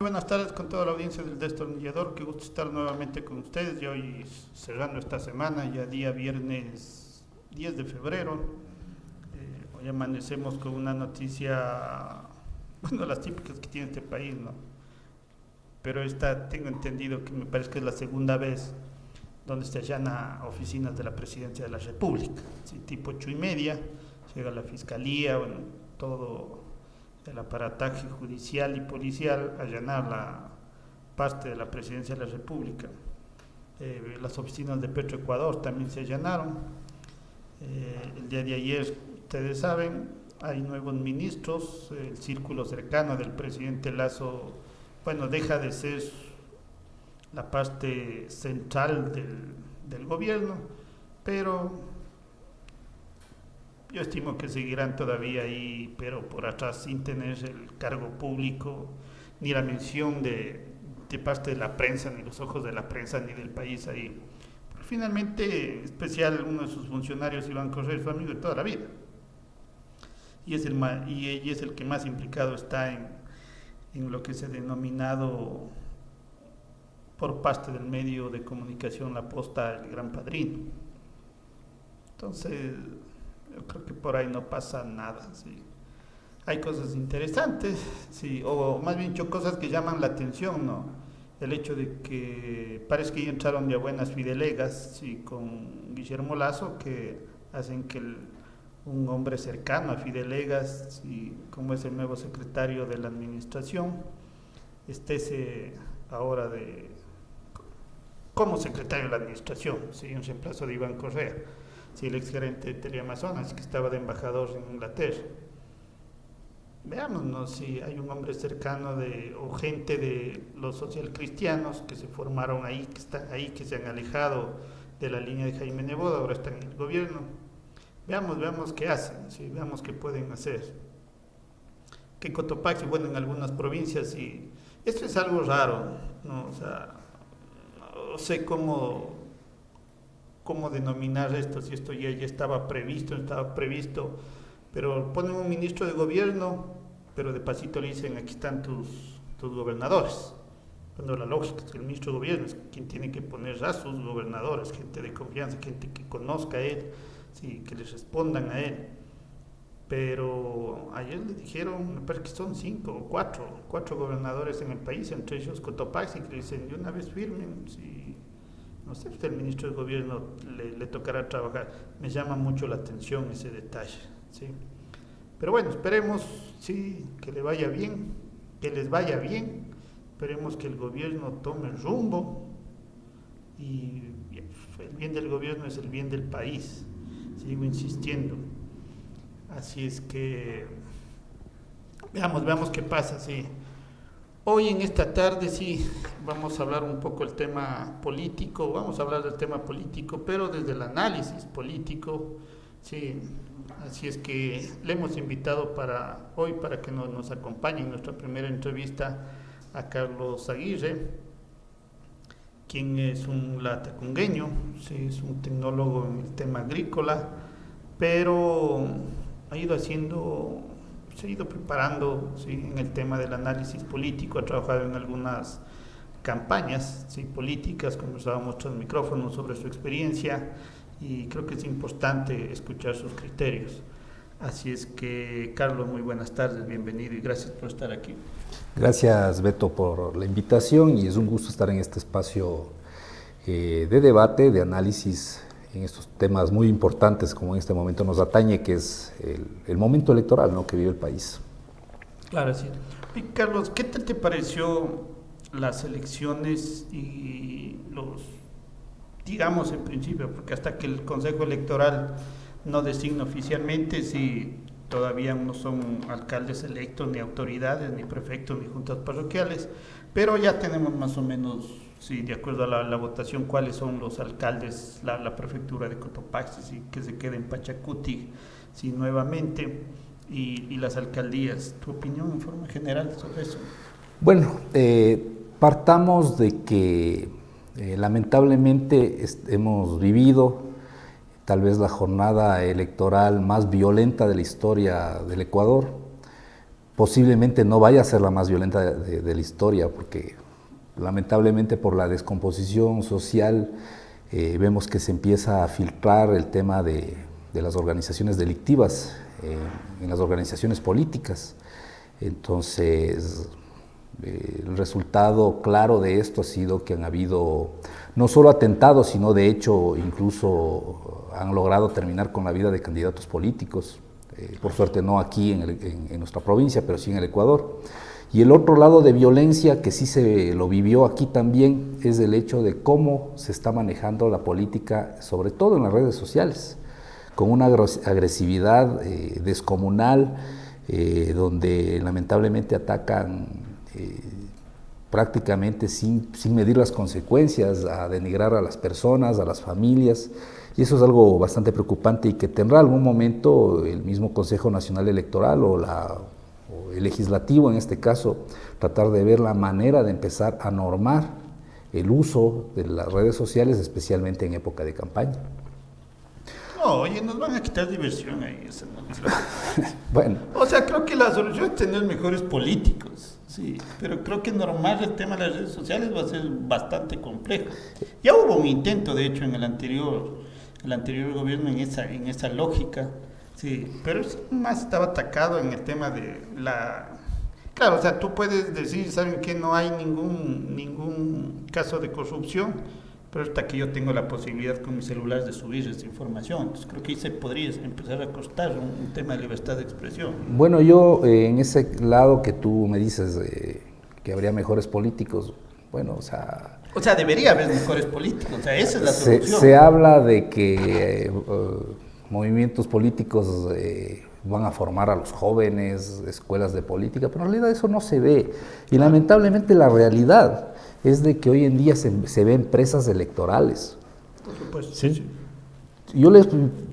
Buenas tardes con toda la audiencia del Destornillador, qué gusto estar nuevamente con ustedes y hoy cerrando esta semana, ya día viernes 10 de febrero. Hoy amanecemos con una noticia, bueno, las típicas que tiene este país, ¿no? Pero esta tengo entendido que me parece que es la segunda vez donde se allana oficinas de la Presidencia de la República, ¿sí? Tipo 8:30, llega la Fiscalía, bueno, todo el aparataje judicial y policial allanar la parte de la Presidencia de la República. Las oficinas de Petroecuador también se allanaron. El día de ayer, ustedes saben, hay nuevos ministros, el círculo cercano del presidente Lasso, bueno, deja de ser la parte central del gobierno, pero yo estimo que seguirán todavía ahí, pero por atrás, sin tener el cargo público, ni la mención de parte de la prensa, ni los ojos de la prensa, ni del país ahí. Pero finalmente, especial, uno de sus funcionarios, Iván Correa, es su amigo de toda la vida. Y es el que más implicado está en lo que se ha denominado por parte del medio de comunicación La Posta, el gran padrino. Entonces, yo creo que por ahí no pasa nada, ¿sí? Hay cosas interesantes, sí, o más bien cosas que llaman la atención, ¿no? El hecho de que parece que ya entraron de buenas fidelegas, sí, con Guillermo Lasso, que hacen que un hombre cercano a Fidelegas, sí, como es el nuevo secretario de la administración, esté ahora como secretario de la administración, sí, en reemplazo de Iván Correa. Sí, el exgerente de Teleamazonas, que estaba de embajador en Inglaterra. Veamos, ¿no? Si hay un hombre cercano o gente de los socialcristianos que se formaron ahí, que están ahí, que se han alejado de la línea de Jaime Nebot, ahora están en el gobierno. Veamos qué hacen, ¿sí? Veamos qué pueden hacer. Que en Cotopaxi, bueno, en algunas provincias, y esto es algo raro, ¿no? O sea, no sé cómo denominar esto, si esto ya estaba previsto, pero ponen un ministro de gobierno, pero de pasito le dicen, aquí están tus gobernadores. Cuando la lógica es que el ministro de gobierno es quien tiene que poner a sus gobernadores, gente de confianza, gente que conozca a él, sí, que les respondan a él. Pero ayer le dijeron, me parece que son 5 o 4 gobernadores en el país, entre ellos Cotopaxi, que le dicen, de una vez firmen, sí. No sé, el ministro de gobierno le tocará trabajar. Me llama mucho la atención ese detalle, ¿sí? Pero bueno, esperemos, sí, que le vaya bien, que les vaya bien. Esperemos que el gobierno tome rumbo y el bien del gobierno es el bien del país. Sigo insistiendo. Así es que veamos qué pasa, sí. Hoy en esta tarde sí vamos a hablar un poco del tema político, pero desde el análisis político, sí. Así es que le hemos invitado para hoy para que nos acompañe en nuestra primera entrevista a Carlos Aguirre, quien es un latacungueño, sí, es un tecnólogo en el tema agrícola, pero se ha ido preparando, ¿sí?, en el tema del análisis político, ha trabajado en algunas campañas, ¿sí?, políticas, conversábamos tras micrófonos sobre su experiencia y creo que es importante escuchar sus criterios. Así es que, Carlos, muy buenas tardes, bienvenido y gracias por estar aquí. Gracias, Beto, por la invitación y es un gusto estar en este espacio de debate, de análisis en estos temas muy importantes como en este momento nos atañe, que es el momento electoral, ¿no?, que vive el país. Claro, sí. Y Carlos, ¿qué tal te pareció las elecciones y digamos en principio, porque hasta que el Consejo Electoral no designa oficialmente, si todavía no son alcaldes electos, ni autoridades, ni prefectos, ni juntas parroquiales, pero ya tenemos más o menos, sí, de acuerdo a la votación, cuáles son los alcaldes, la prefectura de Cotopaxi, sí, que se quede en Pachacuti, sí, nuevamente, y las alcaldías. ¿Tu opinión en forma general sobre eso? Bueno, partamos de que lamentablemente hemos vivido tal vez la jornada electoral más violenta de la historia del Ecuador, posiblemente no vaya a ser la más violenta de la historia, porque lamentablemente por la descomposición social vemos que se empieza a filtrar el tema de las organizaciones delictivas en las organizaciones políticas. Entonces, el resultado claro de esto ha sido que han habido no solo atentados, sino de hecho incluso han logrado terminar con la vida de candidatos políticos, por suerte no aquí en nuestra provincia, pero sí en el Ecuador. Y el otro lado de violencia que sí se lo vivió aquí también es el hecho de cómo se está manejando la política, sobre todo en las redes sociales, con una agresividad descomunal, donde lamentablemente atacan prácticamente sin medir las consecuencias, a denigrar a las personas, a las familias, y eso es algo bastante preocupante y que tendrá algún momento el mismo Consejo Nacional Electoral o el legislativo en este caso, tratar de ver la manera de empezar a normar el uso de las redes sociales, especialmente en época de campaña. No, oye, nos van a quitar diversión ahí. Bueno. O sea, creo que la solución es tener mejores políticos, sí, pero creo que normar el tema de las redes sociales va a ser bastante complejo. Ya hubo un intento, de hecho, en el anterior gobierno en esa lógica, sí, pero más estaba atacado en el tema de la... Claro, o sea, tú puedes decir, ¿saben qué? No hay ningún caso de corrupción, pero hasta que yo tengo la posibilidad con mi celular de subir esa información. Entonces creo que ahí se podría empezar a costar un tema de libertad de expresión. Bueno, yo en ese lado que tú me dices que habría mejores políticos, bueno, o sea, debería haber mejores políticos, o sea, esa es la solución. Se habla de que movimientos políticos van a formar a los jóvenes, escuelas de política, pero en realidad eso no se ve. Y lamentablemente la realidad es de que hoy en día se ven empresas electorales. Por supuesto. ¿Sí? Yo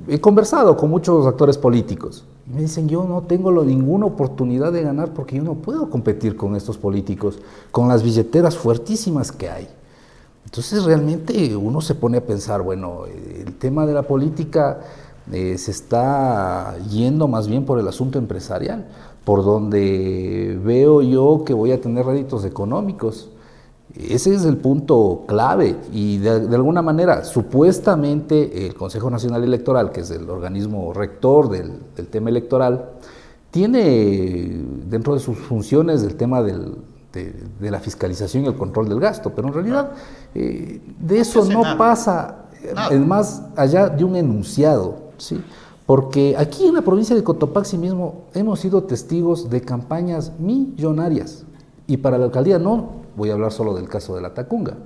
he conversado con muchos actores políticos y me dicen, yo no tengo ninguna oportunidad de ganar porque yo no puedo competir con estos políticos, con las billeteras fuertísimas que hay. Entonces realmente uno se pone a pensar, bueno, el tema de la política se está yendo más bien por el asunto empresarial, por donde veo yo que voy a tener réditos económicos. Ese es el punto clave y de alguna manera supuestamente el Consejo Nacional Electoral, que es el organismo rector del tema electoral, tiene dentro de sus funciones el tema de la fiscalización y el control del gasto, pero en realidad de eso no pasa más allá de un enunciado, ¿sí? Porque aquí en la provincia de Cotopaxi mismo hemos sido testigos de campañas millonarias y para la alcaldía no voy a hablar solo del caso de la Tacunga,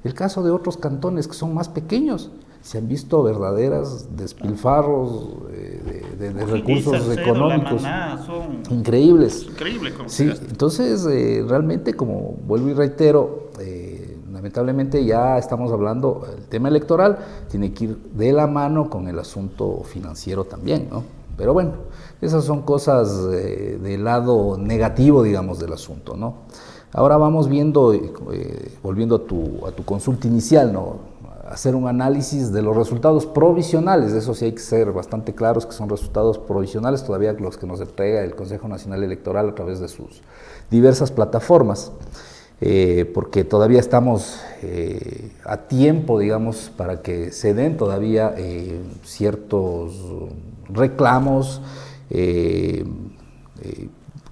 el caso de otros cantones que son más pequeños, se han visto verdaderas despilfarros de recursos económicos increíbles. Increíble, sí, entonces realmente, como vuelvo y reitero, lamentablemente ya estamos hablando, el tema electoral tiene que ir de la mano con el asunto financiero también, ¿no? Pero bueno, esas son cosas del lado negativo, digamos, del asunto, ¿no? Ahora vamos viendo, volviendo a tu consulta inicial, ¿no? Hacer un análisis de los resultados provisionales, de eso sí hay que ser bastante claros que son resultados provisionales, todavía los que nos entrega el Consejo Nacional Electoral a través de sus diversas plataformas, porque todavía estamos a tiempo, digamos, para que se den todavía ciertos reclamos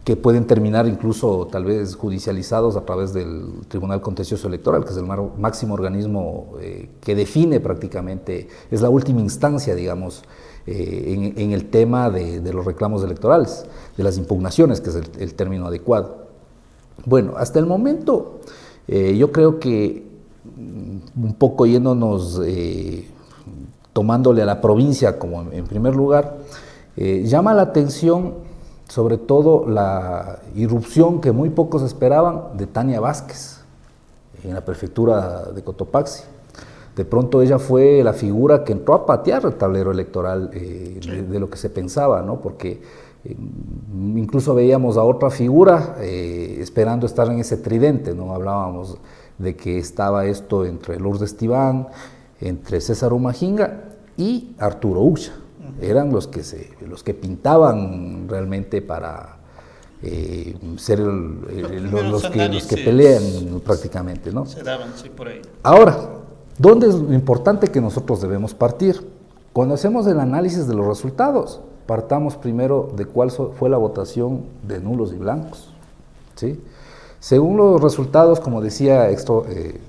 que pueden terminar incluso tal vez judicializados a través del Tribunal Contencioso Electoral, que es el máximo organismo que define prácticamente, es la última instancia, digamos, en el tema de los reclamos electorales, de las impugnaciones, que es el término adecuado. Bueno, hasta el momento yo creo que un poco yéndonos, tomándole a la provincia como en primer lugar, llama la atención sobre todo la irrupción que muy pocos esperaban de Tania Vázquez en la prefectura de Cotopaxi. De pronto ella fue la figura que entró a patear el tablero electoral de lo que se pensaba, ¿no? Porque incluso veíamos a otra figura esperando estar en ese tridente, ¿no? Hablábamos de que estaba esto entre Lourdes Tibán, entre César Humajinga y Arturo Ucha. Eran los que pintaban realmente para ser primeros los que análisis pelean prácticamente, ¿no? se daban, sí, por ahí. Ahora, ¿dónde es lo importante que nosotros debemos partir? Cuando hacemos el análisis de los resultados, partamos primero de cuál fue la votación de nulos y blancos, ¿sí? Según los resultados, como decía,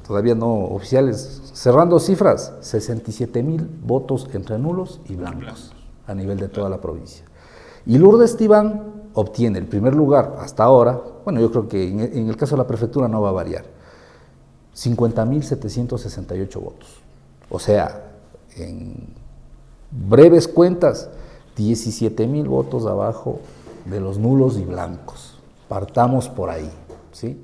todavía no oficiales, cerrando cifras, 67,000 votos entre nulos y blancos a nivel de toda la provincia. Y Lourdes Tibán obtiene el primer lugar hasta ahora, bueno, yo creo que en el caso de la prefectura no va a variar, 50,768 votos. O sea, en breves cuentas, 17,000 votos abajo de los nulos y blancos. Partamos por ahí, ¿sí?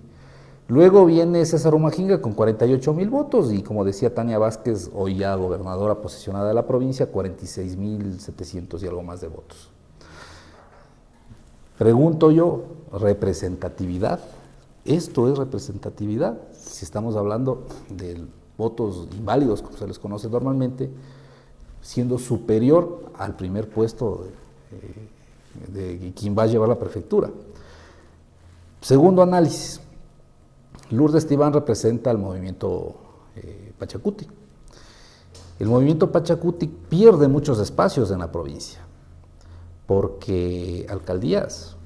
Luego viene César Humajinga con 48,000 votos y, como decía Tania Vázquez, hoy ya gobernadora posicionada de la provincia, 46,700 y algo más de votos. Pregunto yo, ¿representatividad? ¿Esto es representatividad? Si estamos hablando de votos inválidos, como se les conoce normalmente, siendo superior al primer puesto de quien va a llevar la prefectura. Segundo análisis, Lourdes Tibán representa al movimiento Pachacuti. El movimiento Pachacuti pierde muchos espacios en la provincia, porque alcaldías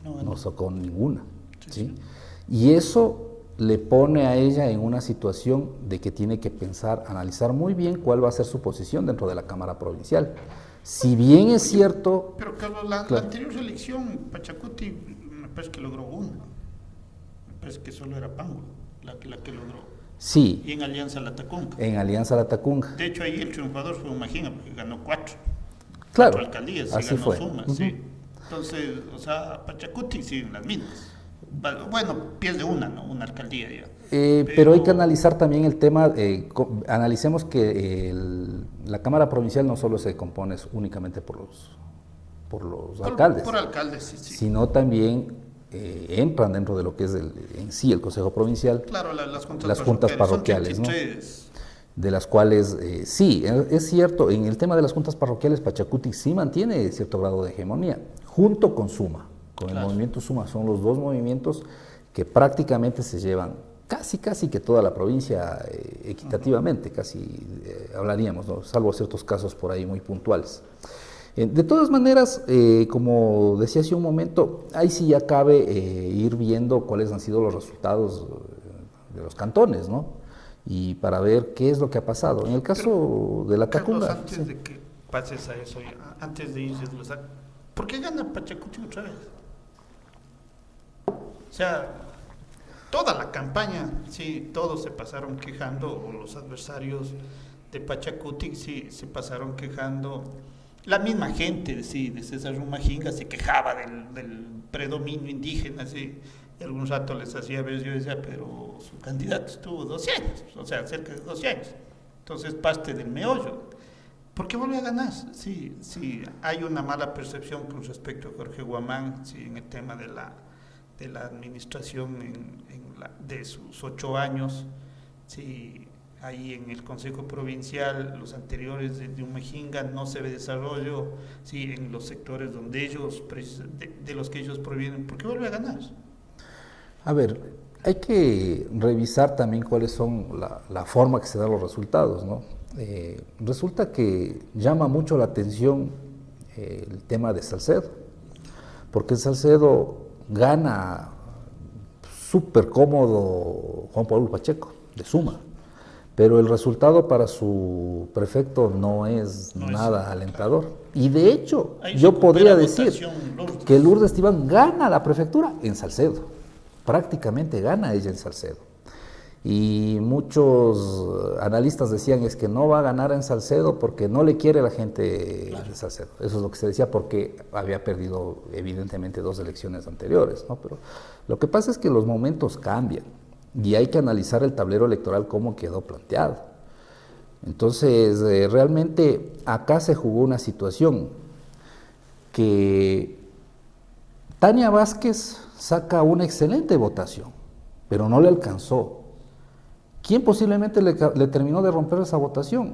no sacó ninguna, ¿sí? Y eso le pone a ella en una situación de que tiene que pensar, analizar muy bien cuál va a ser su posición dentro de la Cámara Provincial. Si bien es cierto... Pero Carlos, la anterior elección, Pachacuti me parece que logró una. Me parece que solo era Pango la que logró. Sí. Y en Alianza Latacunga. En Alianza Latacunga. De hecho, ahí el triunfador fue Humajinga, porque ganó 4. Claro, 4 alcaldías, así ganó fue. Suma, sí. Entonces, o sea, Pachacuti siguen las mismas. Bueno, pierde una, ¿no? Una alcaldía ya. Pero hay que analizar también el tema, analicemos que la Cámara Provincial no solo se compone únicamente por los alcaldes, por alcaldes, sí. Sino también entran dentro de lo que es en sí el Consejo Provincial, claro, las juntas parroquiales, son ¿no? De las cuales, sí, es cierto, en el tema de las juntas parroquiales, Pachacuti sí mantiene cierto grado de hegemonía, junto con Suma. Con el movimiento Suma, son los dos movimientos que prácticamente se llevan casi que toda la provincia equitativamente, casi hablaríamos, ¿no? Salvo ciertos casos por ahí muy puntuales. De todas maneras, como decía hace un momento, ahí sí ya cabe ir viendo cuáles han sido los resultados de los cantones, ¿no? Y para ver qué es lo que ha pasado. En el caso de la Tacunga... Carlos, antes de que pases a eso, antes de irse, ¿por qué gana Pachacuti otra vez? O sea, toda la campaña, sí, todos se pasaron quejando, o los adversarios de Pachacuti, sí, se pasaron quejando. La misma gente, sí, de César Humajinga se quejaba del predominio indígena, sí, y algún rato les hacía ver, yo decía, pero su candidato estuvo 12 años, o sea, cerca de 12 años. Entonces, parte del meollo. ¿Por qué vuelve a ganar? Sí, hay una mala percepción con respecto a Jorge Guamán, sí, en el tema de la administración de sus 8 años, sí, ahí en el Consejo Provincial, los anteriores de Humajinga, no se ve desarrollo, sí, en los sectores donde de los que ellos provienen. ¿Por qué vuelve a ganar? A ver, hay que revisar también cuáles son la forma que se dan los resultados, ¿no? Resulta que llama mucho la atención el tema de Salcedo, porque Salcedo gana súper cómodo Juan Pablo Pacheco, de Suma, pero el resultado para su prefecto no es nada alentador. Claro. Y de hecho, yo podría decir que Lourdes Tibán gana la prefectura en Salcedo, prácticamente gana ella en Salcedo. Y muchos analistas decían es que no va a ganar en Salcedo porque no le quiere la gente de Salcedo. Eso es lo que se decía porque había perdido evidentemente 2 elecciones anteriores, ¿no? Pero lo que pasa es que los momentos cambian y hay que analizar el tablero electoral cómo quedó planteado. Entonces, realmente acá se jugó una situación que Tania Vázquez saca una excelente votación, pero no le alcanzó. ¿Quién posiblemente le terminó de romper esa votación?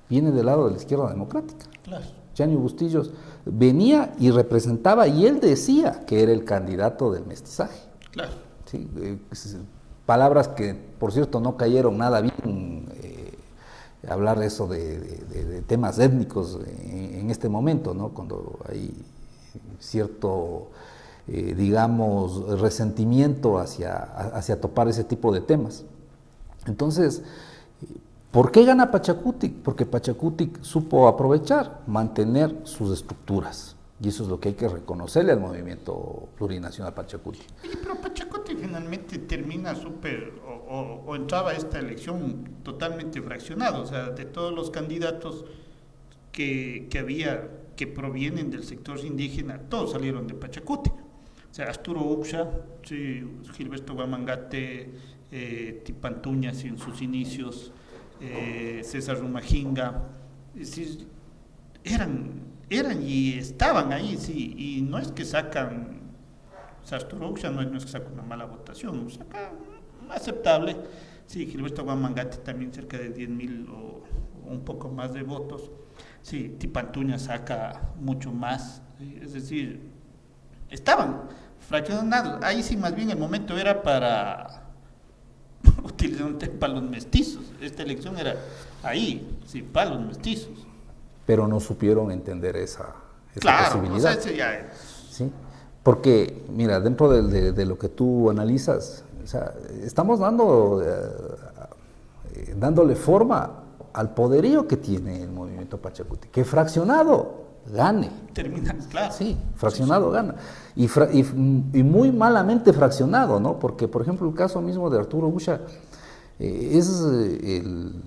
Viene del lado de la izquierda democrática. Claro. Gianni Bustillos venía y representaba, y él decía que era el candidato del mestizaje. Claro. ¿Sí? Palabras que, por cierto, no cayeron nada bien, hablar de eso de temas étnicos en este momento, ¿no? Cuando hay cierto, digamos, resentimiento hacia topar ese tipo de temas. Entonces, ¿por qué gana Pachacutic? Porque Pachacutic supo aprovechar, mantener sus estructuras. Y eso es lo que hay que reconocerle al movimiento plurinacional Pachacutic. Oye, pero Pachacuti finalmente termina o entraba a esta elección totalmente fraccionado, o sea, de todos los candidatos que había que provienen del sector indígena, todos salieron de Pachacuti. O sea, Arturo Uxha, sí, Gilberto Guamangate, Tipantuñas en sus inicios, César Rumajinga, es decir, eran y estaban ahí, sí, y no es que sacan, o sea, Arturo Uxha no es que saca una mala votación, saca aceptable, sí, Gilberto Guamangate también cerca de 10.000 o un poco más de votos, sí, Tipantuña saca mucho más, es decir, estaban fraccionados, ahí sí más bien el momento era para utilizar un tema para los mestizos, esta elección era ahí, sí, para los mestizos. Pero no supieron entender esa claro, posibilidad. O sea, ya es. ¿Sí? Porque, mira, dentro de lo que tú analizas, o sea, estamos dándole forma al poderío que tiene el movimiento Pachacuti, que fraccionado gane. Termina, claro. Sí, fraccionado gana. Y muy malamente fraccionado, ¿no? Porque, por ejemplo, el caso mismo de Arturo Uxha es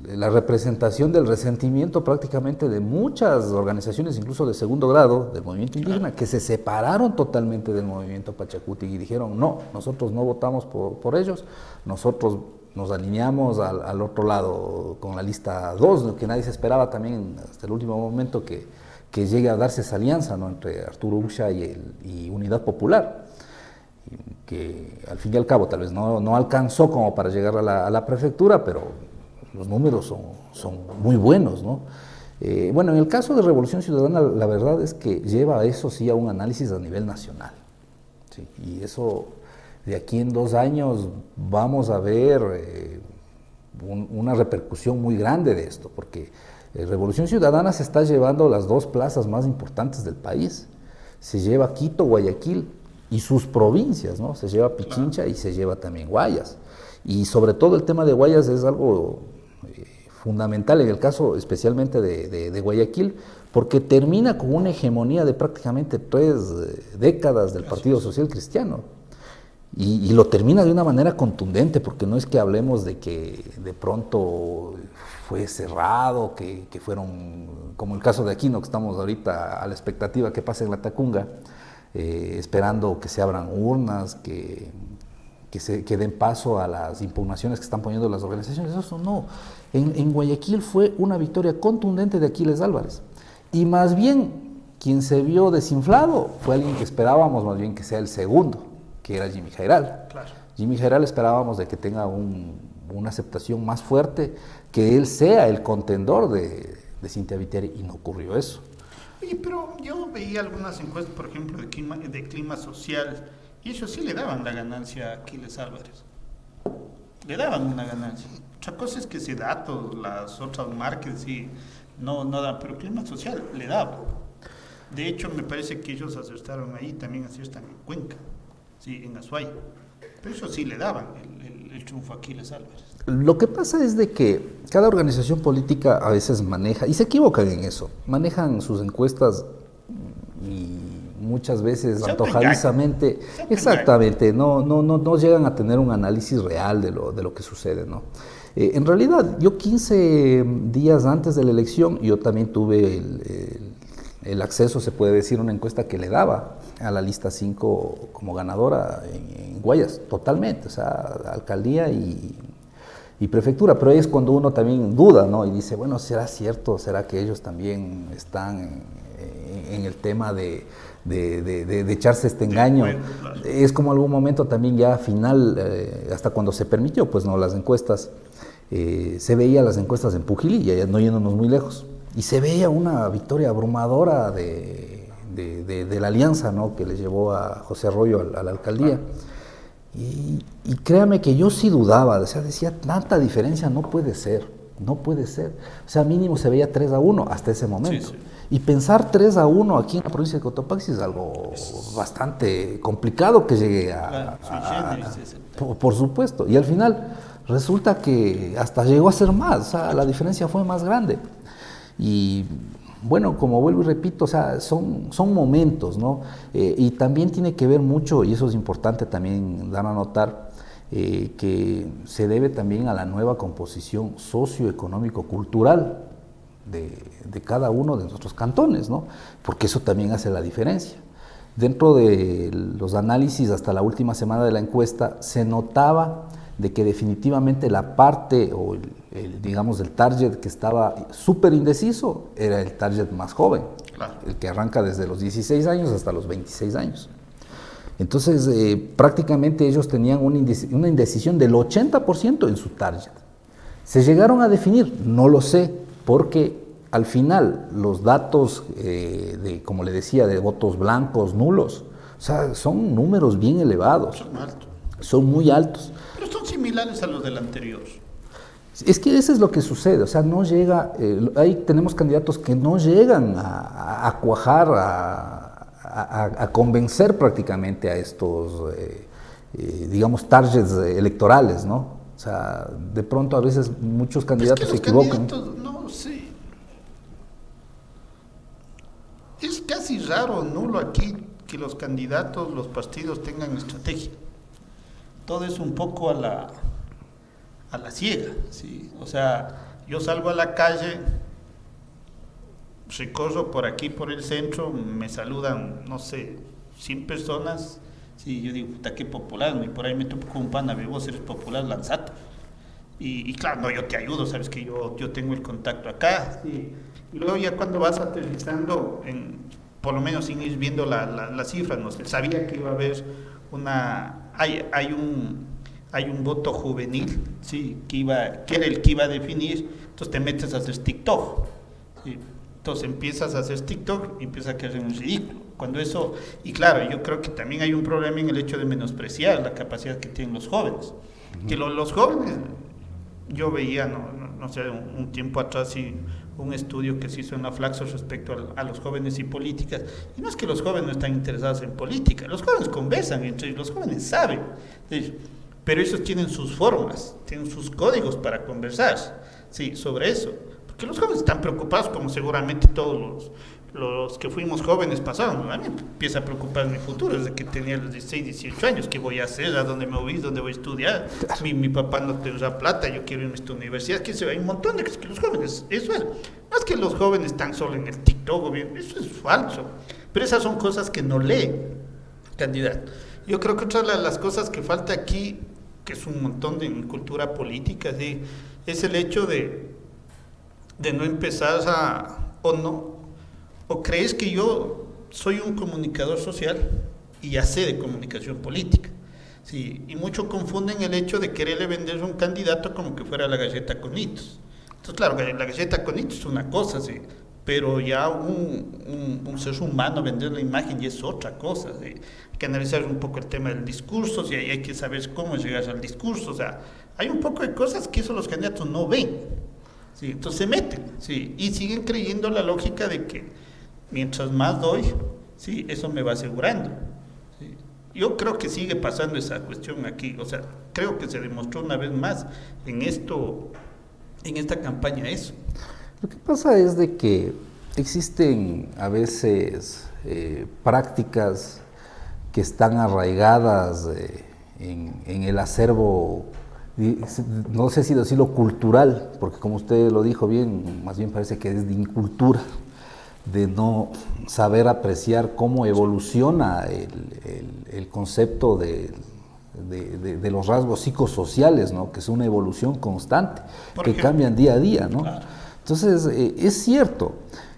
la representación del resentimiento prácticamente de muchas organizaciones, incluso de segundo grado, del movimiento indígena, que se separaron totalmente del movimiento Pachacuti y dijeron, no, nosotros no votamos por ellos, nosotros nos alineamos al otro lado con la lista 2, que nadie se esperaba también hasta el último momento que llegue a darse esa alianza, ¿no?, entre Arturo Uxha y Unidad Popular, que al fin y al cabo tal vez no alcanzó como para llegar a la prefectura, pero los números son muy buenos, ¿no? Bueno, en el caso de Revolución Ciudadana, la verdad es que lleva eso sí a un análisis a nivel nacional, ¿sí? Y eso, de aquí en 2 años vamos a ver una repercusión muy grande de esto, porque Revolución Ciudadana se está llevando las 2 plazas más importantes del país. Se lleva Quito, Guayaquil y sus provincias, ¿no? Se lleva Pichincha y se lleva también Guayas. Y sobre todo el tema de Guayas es algo fundamental en el caso especialmente de Guayaquil, porque termina con una hegemonía de prácticamente 3 décadas del Partido Social Cristiano. Y lo termina de una manera contundente, porque no es que hablemos de que de pronto fue cerrado, que fueron, como el caso de Aquino, que estamos ahorita a la expectativa que pase en la Tacunga, esperando que se abran urnas, que den paso a las impugnaciones que están poniendo las organizaciones. Eso no. En Guayaquil fue una victoria contundente de Aquiles Álvarez. Y más bien, quien se vio desinflado fue alguien que esperábamos más bien que sea el segundo, que era Jimmy Jairal. Claro. Jimmy Jairal esperábamos de que tenga una aceptación más fuerte, que él sea el contendor de Cintia Viteri, y no ocurrió eso. Oye, pero yo veía algunas encuestas, por ejemplo, de clima social, y ellos sí le daban la ganancia a Aquiles Álvarez. Le daban una ganancia. Otra cosa es que ese dato, las otras marcas sí no dan, pero clima social le daba. De hecho, me parece que ellos acertaron ahí, también aciertan en Cuenca, sí, en Azuay. Pero eso sí le daban el triunfo a Aquiles Álvarez. Lo que pasa es de que cada organización política a veces maneja, y se equivocan en eso, manejan sus encuestas y muchas veces antojadizamente, exactamente, no llegan a tener un análisis real de lo que sucede, ¿no? En realidad, yo 15 días antes de la elección, yo también tuve el acceso, se puede decir, a una encuesta que le daba a la lista 5 como ganadora en Guayas, totalmente, o sea, alcaldía y prefectura, pero ahí es cuando uno también duda, ¿no? Y dice, bueno, ¿será cierto? ¿Será que ellos también están en el tema de echarse este engaño? Claro. Es como algún momento también ya final, hasta cuando se permitió, pues no, las encuestas, se veía las encuestas en Pujilí, ya no yéndonos muy lejos. y se veía una victoria abrumadora de la alianza, ¿no?, que le llevó a José Arroyo a la alcaldía. Y créame que yo sí dudaba, o sea, decía, tanta diferencia no puede ser, no puede ser. O sea, mínimo se veía 3-1 hasta ese momento. Sí, sí. Y pensar 3-1 aquí en la provincia de Cotopaxi es algo bastante complicado que llegue por supuesto. Y al final resulta que hasta llegó a ser más, o sea, la diferencia fue más grande. Y bueno, como vuelvo y repito, o sea, son momentos, ¿no? Y también tiene que ver mucho, y eso es importante también dar a notar, que se debe también a la nueva composición socioeconómico-cultural de cada uno de nuestros cantones, ¿no? Porque eso también hace la diferencia. Dentro de los análisis hasta la última semana de la encuesta se notaba de que definitivamente la parte o digamos el target que estaba súper indeciso era el target más joven, claro, el que arranca desde los 16 años hasta los 26 años. Entonces prácticamente ellos tenían una indecisión del 80% en su target. ¿Se llegaron a definir? No lo sé, porque al final los datos como le decía, de votos blancos, nulos, o sea, son números bien elevados. Son altos. Son muy altos. Pero son similares a los del anterior. Es que eso es lo que sucede, o sea, no llega, ahí tenemos candidatos que no llegan a cuajar, a convencer prácticamente a estos, digamos, targets electorales, ¿no? O sea, de pronto a veces muchos candidatos se equivocan. No sé. Es casi raro, nulo aquí que los candidatos, los partidos tengan estrategia. Todo es un poco a la ciega, ¿sí? O sea, yo salgo a la calle, recorro por aquí, por el centro, me saludan, no sé, 100 personas, sí, yo digo, puta, qué popular, ¿no? Y por ahí me topo con un pana, vos eres popular, lanzato. Y claro, no, yo te ayudo, sabes que yo tengo el contacto acá, sí. Y luego ya cuando vas aterrizando, por lo menos sin ir viendo la cifra, no sé, sabía que iba a haber hay un voto juvenil, sí, que era el que iba a definir, entonces te metes a hacer TikTok, ¿sí? Entonces empiezas a hacer TikTok y empiezas a caer en un ridículo. Cuando eso, y claro, yo creo que también hay un problema en el hecho de menospreciar la capacidad que tienen los jóvenes. Que los jóvenes, yo veía, no sé, un tiempo atrás, sí, un estudio que se hizo en la Flaxo respecto a los jóvenes y políticas, y no es que los jóvenes no están interesados en política, los jóvenes conversan entre ellos, los jóvenes saben, pero ellos tienen sus formas, tienen sus códigos para conversar, sí, sobre eso, porque los jóvenes están preocupados, como seguramente todos los que fuimos jóvenes pasaron. A mí me empieza a preocupar mi futuro desde que tenía los 16, 18 años, qué voy a hacer, a dónde me voy, dónde voy a estudiar, mi papá no tendrá plata, yo quiero irme a esta universidad, que se ve, hay un montón de cosas que los jóvenes, eso es, no es que los jóvenes están solo en el TikTok o bien, eso es falso, pero esas son cosas que no lee candidato. Yo creo que otra de las cosas que falta aquí, que es un montón de cultura política, ¿sí?, es el hecho de no empezar o crees que yo soy un comunicador social y ya sé de comunicación política, ¿sí? Y muchos confunden el hecho de quererle vender a un candidato como que fuera la galleta con hitos. Entonces, claro, la galleta con hitos es una cosa, ¿sí?, pero ya un ser humano vender la imagen ya es otra cosa, ¿sí? Hay que analizar un poco el tema del discurso, ¿sí? Hay que saber cómo llegar al discurso, o sea, hay un poco de cosas que eso los candidatos no ven, ¿sí? Entonces se meten, ¿sí?, y siguen creyendo la lógica de que mientras más doy, sí, eso me va asegurando, ¿sí? Yo creo que sigue pasando esa cuestión aquí, o sea, creo que se demostró una vez más en esta campaña eso. Lo que pasa es de que existen a veces prácticas que están arraigadas en el acervo, no sé si decirlo cultural, porque como usted lo dijo bien, más bien parece que es de incultura, de no saber apreciar cómo evoluciona el concepto de los rasgos psicosociales, ¿no?, que es una evolución constante, que cambian día a día, ¿no? Claro. Entonces, es cierto,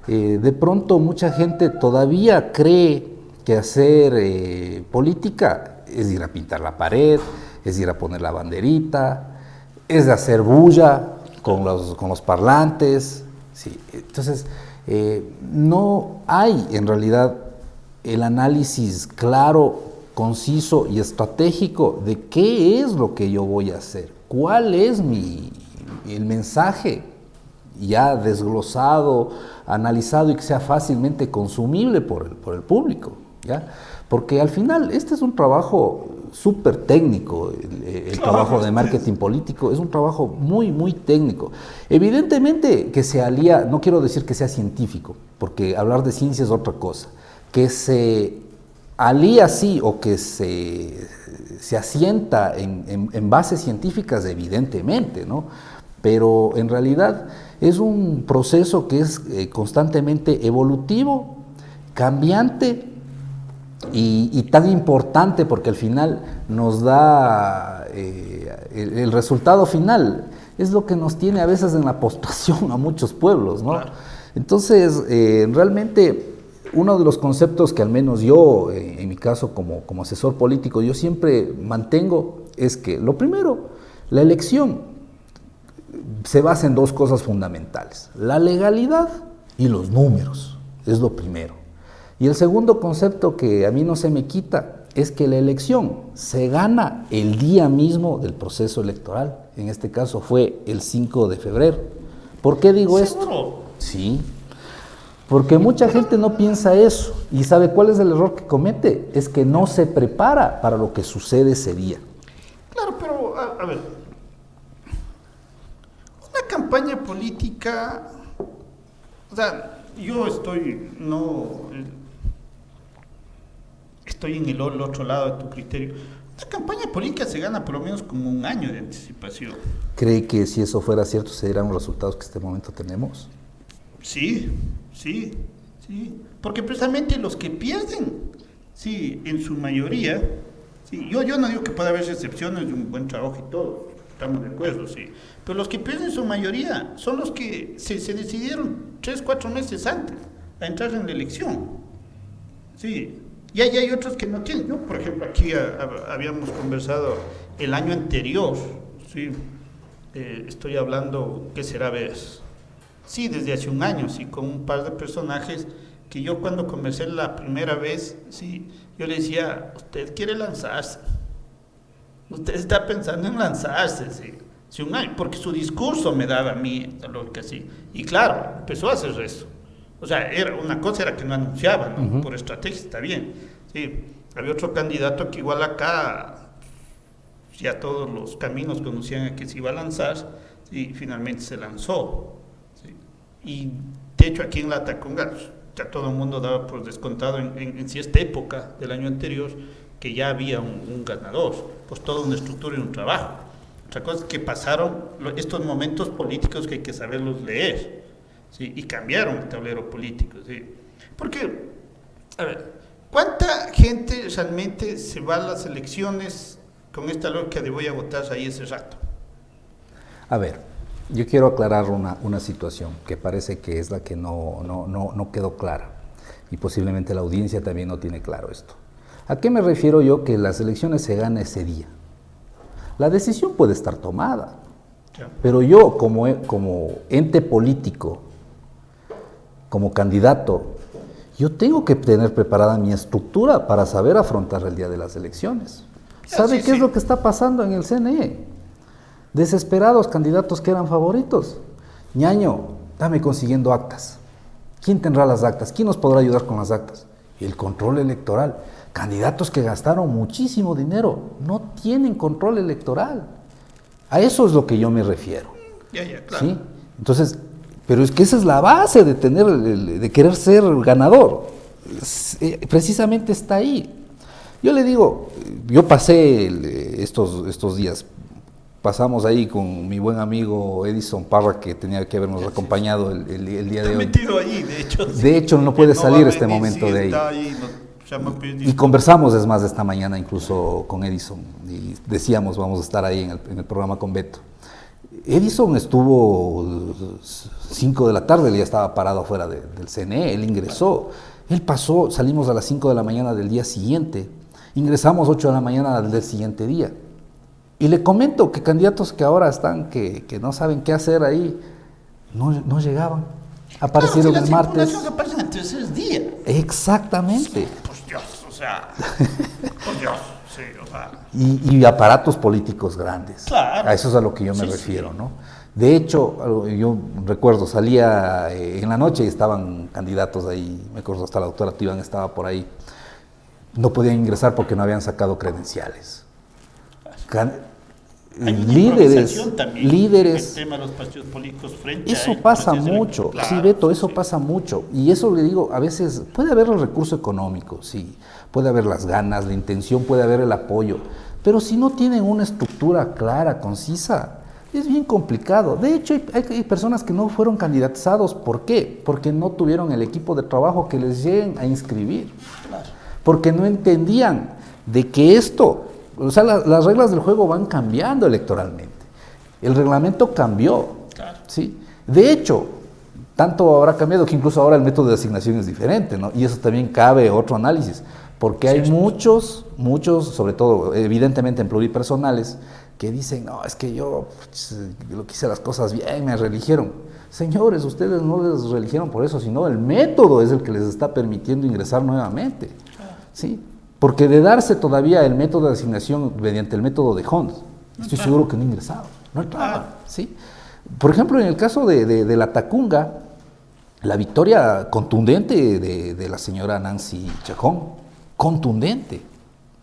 de pronto mucha gente todavía cree que hacer política es ir a pintar la pared, es ir a poner la banderita, es de hacer bulla con los parlantes, Sí. Entonces, no hay en realidad el análisis claro, conciso y estratégico de qué es lo que yo voy a hacer, cuál es el mensaje ya desglosado, analizado y que sea fácilmente consumible por el público, ¿ya? Porque al final este es un trabajo súper técnico, el trabajo de marketing político es un trabajo muy, muy técnico. Evidentemente que se alía, no quiero decir que sea científico, porque hablar de ciencia es otra cosa, que se alía sí o que se asienta en bases científicas, evidentemente, ¿no? Pero en realidad es un proceso que es constantemente evolutivo, cambiante y tan importante porque al final nos da el resultado final, es lo que nos tiene a veces en la postración a muchos pueblos, ¿no? Claro. Entonces, realmente uno de los conceptos que al menos yo, en mi caso como asesor político, yo siempre mantengo es que lo primero, la elección se basa en dos cosas fundamentales, la legalidad y los números, es lo primero. Y el segundo concepto que a mí no se me quita es que la elección se gana el día mismo del proceso electoral, en este caso fue el 5 de febrero. ¿Por qué digo esto? Sí, porque mucha gente no piensa eso y ¿sabe cuál es el error que comete? Es que no se prepara para lo que sucede ese día. Claro, pero a ver, una campaña política, o sea, yo estoy en el otro lado de tu criterio. Una campaña política se gana por lo menos como un año de anticipación. ¿Cree que si eso fuera cierto se dieran los resultados que en este momento tenemos? Sí. Porque precisamente los que pierden, sí, en su mayoría, sí, yo no digo que pueda haber excepciones de un buen trabajo y todo, estamos de acuerdo, sí. Pero los que pierden en su mayoría son los que se decidieron 3-4 meses antes a entrar en la elección. Sí. Y hay otros que no tienen. Yo, por ejemplo, aquí habíamos conversado el año anterior, ¿sí? Estoy hablando, ¿qué será? Sí, desde hace un año, sí, con un par de personajes que yo cuando conversé la primera vez, sí, yo le decía, usted quiere lanzarse, usted está pensando en lanzarse, sí, un año, porque su discurso me daba a mí la lógica así. Y claro, empezó a hacer eso. O sea, una cosa era que no anunciaba, ¿no? Por estrategia, está bien. Sí, había otro candidato que igual acá, ya todos los caminos conocían a que se iba a lanzar, y finalmente se lanzó. ¿Sí? Y de hecho aquí en la Tacunga, ya todo el mundo daba por descontado en cierta época del año anterior que ya había un ganador, pues toda una estructura y un trabajo. Otra cosa es que pasaron estos momentos políticos que hay que saberlos leer. Sí, y cambiaron el tablero político, sí. Porque, a ver, ¿cuánta gente realmente se va a las elecciones con esta lógica de voy a votar ahí ese rato? A ver, yo quiero aclarar una situación que parece que es la que no quedó clara y posiblemente la audiencia también no tiene claro esto. ¿A qué me refiero yo que las elecciones se ganan ese día? La decisión puede estar tomada, pero yo como ente político, como candidato, yo tengo que tener preparada mi estructura para saber afrontar el día de las elecciones. ¿Sabe qué es lo que está pasando en el CNE? Desesperados candidatos que eran favoritos. Ñaño, dame consiguiendo actas. ¿Quién tendrá las actas? ¿Quién nos podrá ayudar con las actas? El control electoral. Candidatos que gastaron muchísimo dinero no tienen control electoral. A eso es lo que yo me refiero. Claro. ¿Sí? Entonces, pero es que esa es la base de querer ser ganador. Precisamente está ahí. Yo le digo, yo pasé estos días, pasamos ahí con mi buen amigo Edison Parra, que tenía que habernos acompañado el día de hoy. Metido ahí, de hecho. De hecho, no puede salir este momento de ahí. Y conversamos, es más, esta mañana incluso con Edison, y decíamos, vamos a estar ahí en el programa con Beto. Edison estuvo 5 de la tarde, él ya estaba parado afuera del CNE, él ingresó, él pasó, salimos a las 5 de la mañana del día siguiente, ingresamos 8 de la mañana del siguiente día. Y le comento que candidatos que ahora están, que no saben qué hacer ahí, no llegaban. aparecieron el martes. Las impugnaciones aparecen en tercer día. Exactamente. Pues Dios, o sea, por Dios, sí, o sea. Y aparatos políticos grandes. Claro. A eso es a lo que yo me refiero, ¿no? De hecho, yo recuerdo, salía en la noche y estaban candidatos ahí, me acuerdo hasta la doctora Tibán estaba por ahí, no podían ingresar porque no habían sacado credenciales. Líderes. El tema de los partidos políticos frente eso a pasa mucho, claro, sí, Beto, eso pasa mucho. Y eso le digo, a veces puede haber el recurso económico, sí, puede haber las ganas, la intención, puede haber el apoyo, pero si no tienen una estructura clara, concisa, es bien complicado. De hecho, hay personas que no fueron candidatizados. ¿Por qué? Porque no tuvieron el equipo de trabajo que les lleguen a inscribir. Claro. Porque no entendían de que esto, o sea, las reglas del juego van cambiando electoralmente. El reglamento cambió. Claro. ¿Sí? De hecho, tanto habrá cambiado que incluso ahora el método de asignación es diferente, ¿no? Y eso también cabe otro análisis. Porque hay muchos, sobre todo, evidentemente en pluripersonales, que dicen, no, es que yo lo que hice las cosas bien, me reeligieron. Señores, ustedes no les reeligieron por eso, sino el método es el que les está permitiendo ingresar nuevamente. ¿Sí? Porque de darse todavía el método de asignación mediante el método de Hunt, estoy seguro que no ingresaban, no entraban. ¿Sí? Por ejemplo, en el caso de la Tacunga, la victoria contundente de la señora Nancy Chacón, contundente.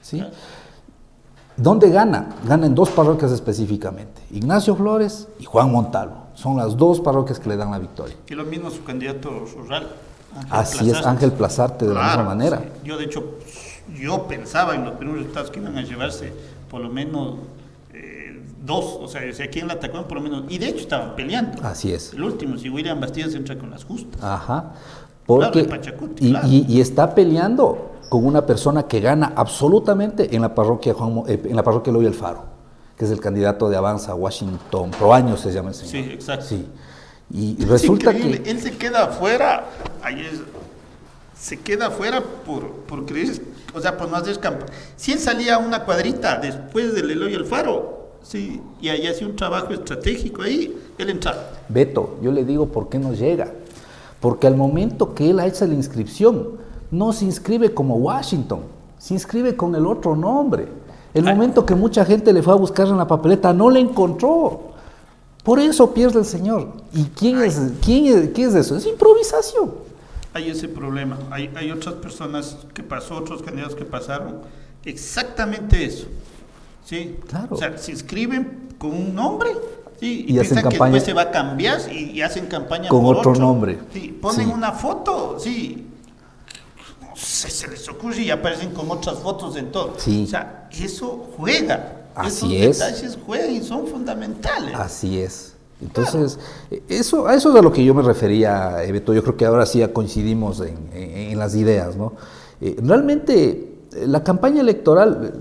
¿Sí? ¿Dónde gana? Gana en dos parroquias específicamente, Ignacio Flores y Juan Montalvo. Son las dos parroquias que le dan la victoria. Y lo mismo su candidato rural. Así es, Ángel Plazarte, de la misma manera. Sí. Yo, de hecho, yo pensaba en los primeros resultados que iban a llevarse por lo menos dos, o sea, aquí en la Tacón por lo menos, y de hecho estaban peleando. Así es. El último, si William Bastidas entra con las justas. Ajá. Porque, claro, Pachacuti, claro. y está peleando con una persona que gana absolutamente en la parroquia Eloy Alfaro, que es el candidato de Avanza Washington Pro Años, se llama el señor. Sí, exacto. Sí. Y resulta que él se queda afuera, se queda afuera por creer, o sea, por no hacer campaña. Si él salía a una cuadrita después del Eloy Alfaro, sí, y ahí hacía un trabajo estratégico ahí, él entraba. Beto, yo le digo por qué no llega. Porque al momento que él hace la inscripción, no se inscribe como Washington, se inscribe con el otro nombre. El momento que mucha gente le fue a buscar en la papeleta, no le encontró. Por eso pierde el señor. ¿Y qué es eso? Es improvisación. Hay ese problema. Hay otras personas otros candidatos que pasaron exactamente eso. ¿Sí? Claro. O sea, se inscriben con un nombre, ¿sí? Y hacen piensan que campaña después se va a cambiar y hacen campaña con por otro nombre. Sí, ponen Sí. una foto, sí. No sé, se les ocurre y aparecen con otras fotos en todo. Sí. O sea, eso juega. Así Esos es. detalles juegan y son fundamentales. Así es. Entonces, a eso es a lo que yo me refería, Beto. Yo creo que ahora sí ya coincidimos en las ideas, ¿no? Realmente, la campaña electoral,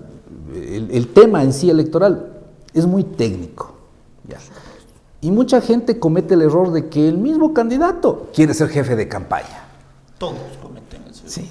el tema en sí electoral, es muy técnico. ¿Ya? Y mucha gente comete el error de que el mismo candidato quiere ser jefe de campaña. Todos cometen ese error. Sí.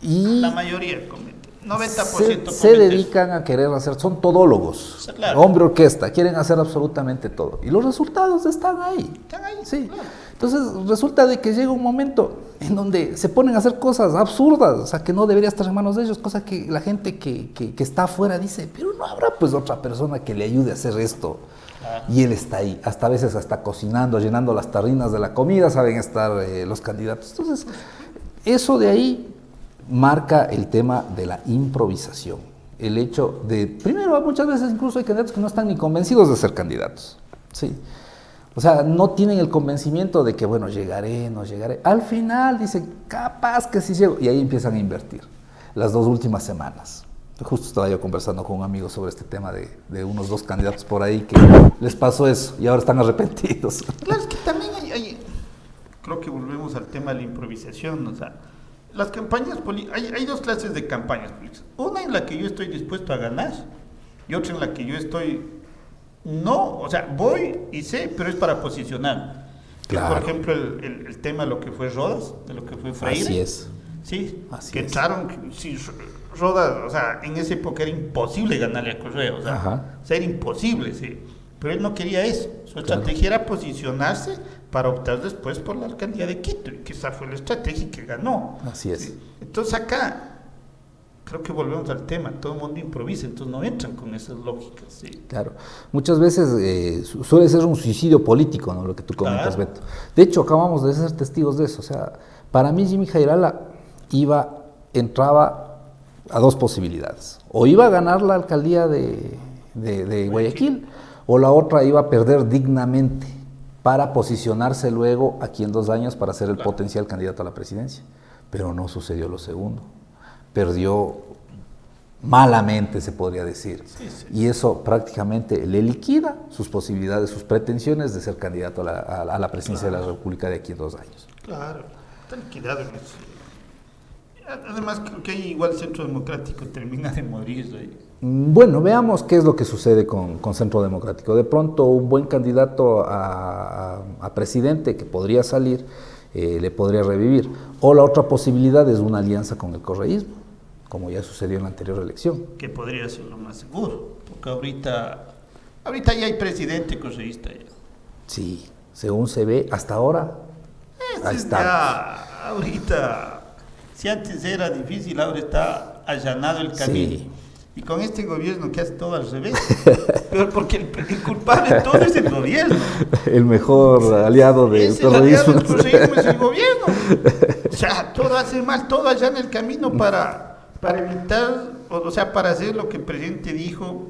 Y la mayoría cometen. 90% se dedican a querer hacer, son todólogos, claro. Hombre orquesta, quieren hacer absolutamente todo. Y los resultados están ahí. Están ahí. Sí. Claro. Entonces resulta de que llega un momento en donde se ponen a hacer cosas absurdas, o sea, que no debería estar en manos de ellos, cosa que la gente que está afuera dice, pero no habrá pues otra persona que le ayude a hacer esto. Claro. Y él está ahí, hasta a veces hasta cocinando, llenando las tarrinas de la comida, saben estar los candidatos. Entonces, eso de ahí marca el tema de la improvisación. El hecho de, primero, muchas veces incluso hay candidatos que no están ni convencidos de ser candidatos. Sí. O sea, no tienen el convencimiento de que, bueno, llegaré, no llegaré. Al final dicen, capaz que sí llego. Y ahí empiezan a invertir. Las 2 últimas semanas. Justo estaba yo conversando con un amigo sobre este tema de unos 2 candidatos por ahí que les pasó eso y ahora están arrepentidos. Claro, es que también creo que volvemos al tema de la improvisación, o sea, las campañas políticas, hay 2 clases de campañas políticas. Una en la que yo estoy dispuesto a ganar y otra en la que yo estoy, no, o sea, voy y sé, pero es para posicionar. Claro. Por ejemplo, el tema de lo que fue Rodas, de lo que fue Freire. Así es. Sí, así que es. echaron, sí, Rodas, o sea, en esa época era imposible ganarle a Correa, o sea, era imposible, sí. Pero él no quería eso. Su estrategia era posicionarse para optar después por la alcaldía de Quito, y que esa fue la estrategia que ganó. Así es. ¿Sí? Entonces acá creo que volvemos al tema, todo el mundo improvisa, entonces no entran con esas lógicas. ¿Sí? Claro, muchas veces suele ser un suicidio político, ¿no? Lo que tú comentas, Claro. Beto. De hecho, acabamos de ser testigos de eso. O sea, para mí Jimmy Jairala entraba a dos posibilidades. O iba a ganar la alcaldía de Guayaquil, o la otra iba a perder dignamente para posicionarse luego aquí en 2 años para ser el potencial candidato a la presidencia. Pero no sucedió lo segundo. Perdió malamente, se podría decir. Sí, sí. Y eso prácticamente le liquida sus posibilidades, sus pretensiones de ser candidato a la presidencia de la República de aquí en 2 años. Claro, está liquidado en eso. Además, creo que ahí igual Centro Democrático termina de morir ahí. Bueno, veamos qué es lo que sucede con Centro Democrático. De pronto, un buen candidato a presidente que podría salir, le podría revivir. O la otra posibilidad es una alianza con el correísmo, como ya sucedió en la anterior elección. Que podría ser lo más seguro, porque ahorita ya hay presidente correísta ya. Sí, según se ve hasta ahora, ahí está. Ya, ahorita, si antes era difícil, ahora está allanado el camino. Sí. Y con este gobierno que hace todo al revés. Pero porque el culpable de todo es el gobierno. El mejor aliado del Es el aliado correísmo. del correísmo, es el gobierno. O sea, todo hace mal, todo allana el camino para evitar, o sea, para hacer lo que el presidente dijo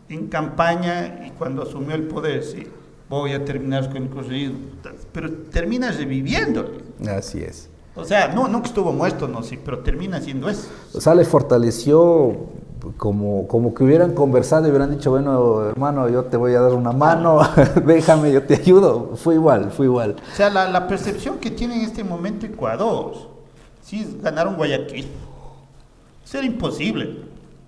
en campaña y cuando asumió el poder, sí, voy a terminar con el correísmo. Pero termina reviviéndole. Así es. O sea, no que estuvo muerto, no, sí, pero termina siendo eso. O sea, le fortaleció como que hubieran conversado y hubieran dicho, bueno, hermano, yo te voy a dar una mano, déjame, yo te ayudo. Fue igual. O sea, la percepción que tiene en este momento Ecuador, sí, ganaron Guayaquil. Eso era imposible.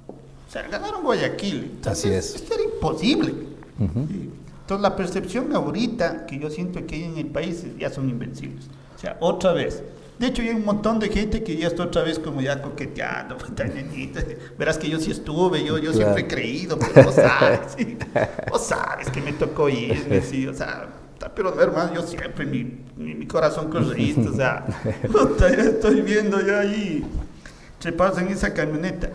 O sea, ganaron Guayaquil. Así es. Esto era imposible. Uh-huh. Sí. Entonces, la percepción ahorita que yo siento que hay en el país ya son invencibles. O sea, otra vez. De hecho, hay un montón de gente que ya está otra vez como ya coqueteando. Verás que yo sí estuve, yo Claro. siempre he creído, pero vos sabes, sí. Vos sabes que me tocó irme, sí, o sea, pero no, hermano, yo siempre, mi corazón correísta, o sea, puta, ya estoy viendo ya ahí, trepados en esa camioneta.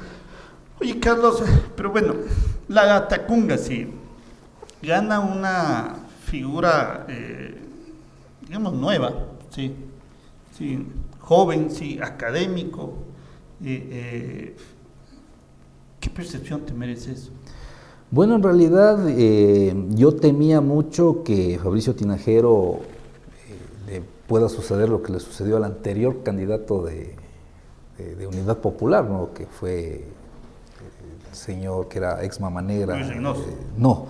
Oye, Carlos, pero bueno, la Tacunga, sí, gana una figura, digamos, nueva, sí. Sí, joven, sí, académico. ¿Qué percepción te merece eso? Bueno, en realidad yo temía mucho que Fabricio Tinajero le pueda suceder lo que le sucedió al anterior candidato de Unidad Popular, ¿no? Que fue el señor que era ex Mama Negra. No,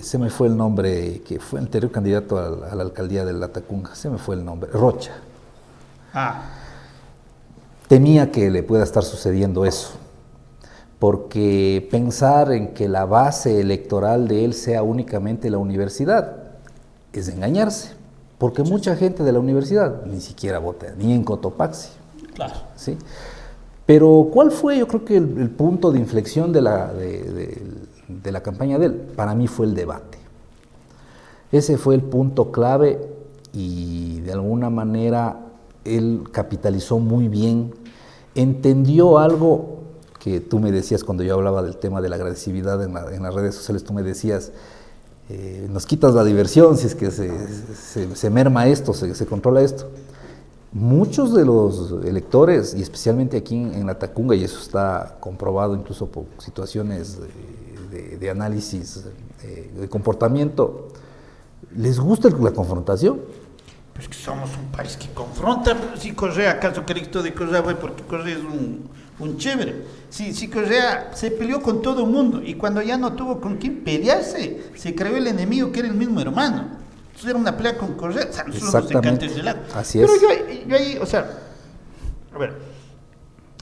se me fue el nombre, que fue el anterior candidato a la alcaldía de La Tacunga, se me fue el nombre, Rocha. Temía que le pueda estar sucediendo eso, porque pensar en que la base electoral de él sea únicamente la universidad es engañarse, porque mucha gente de la universidad ni siquiera vota, ni en Cotopaxi. Claro. ¿Sí? Pero ¿cuál fue, yo creo que el punto de inflexión de la campaña de él? Para mí fue el debate. Ese fue el punto clave y de alguna manera él capitalizó muy bien, entendió algo que tú me decías cuando yo hablaba del tema de la agresividad en las redes sociales, tú me decías, nos quitas la diversión si es que se merma esto, se controla esto. Muchos de los electores, y especialmente aquí en La Tacunga, y eso está comprobado incluso por situaciones de análisis de comportamiento, les gusta la confrontación. Pues que somos un país que confronta. Si Correa, ¿acaso Cristo de Correa fue porque Correa es un chévere? Si Correa se peleó con todo el mundo y cuando ya no tuvo con quién pelearse, se creó el enemigo que era el mismo hermano. Entonces era una pelea con Correa. O sea, a nosotros nos encanta ese lado. Así Pero es. yo ahí, o sea, a ver,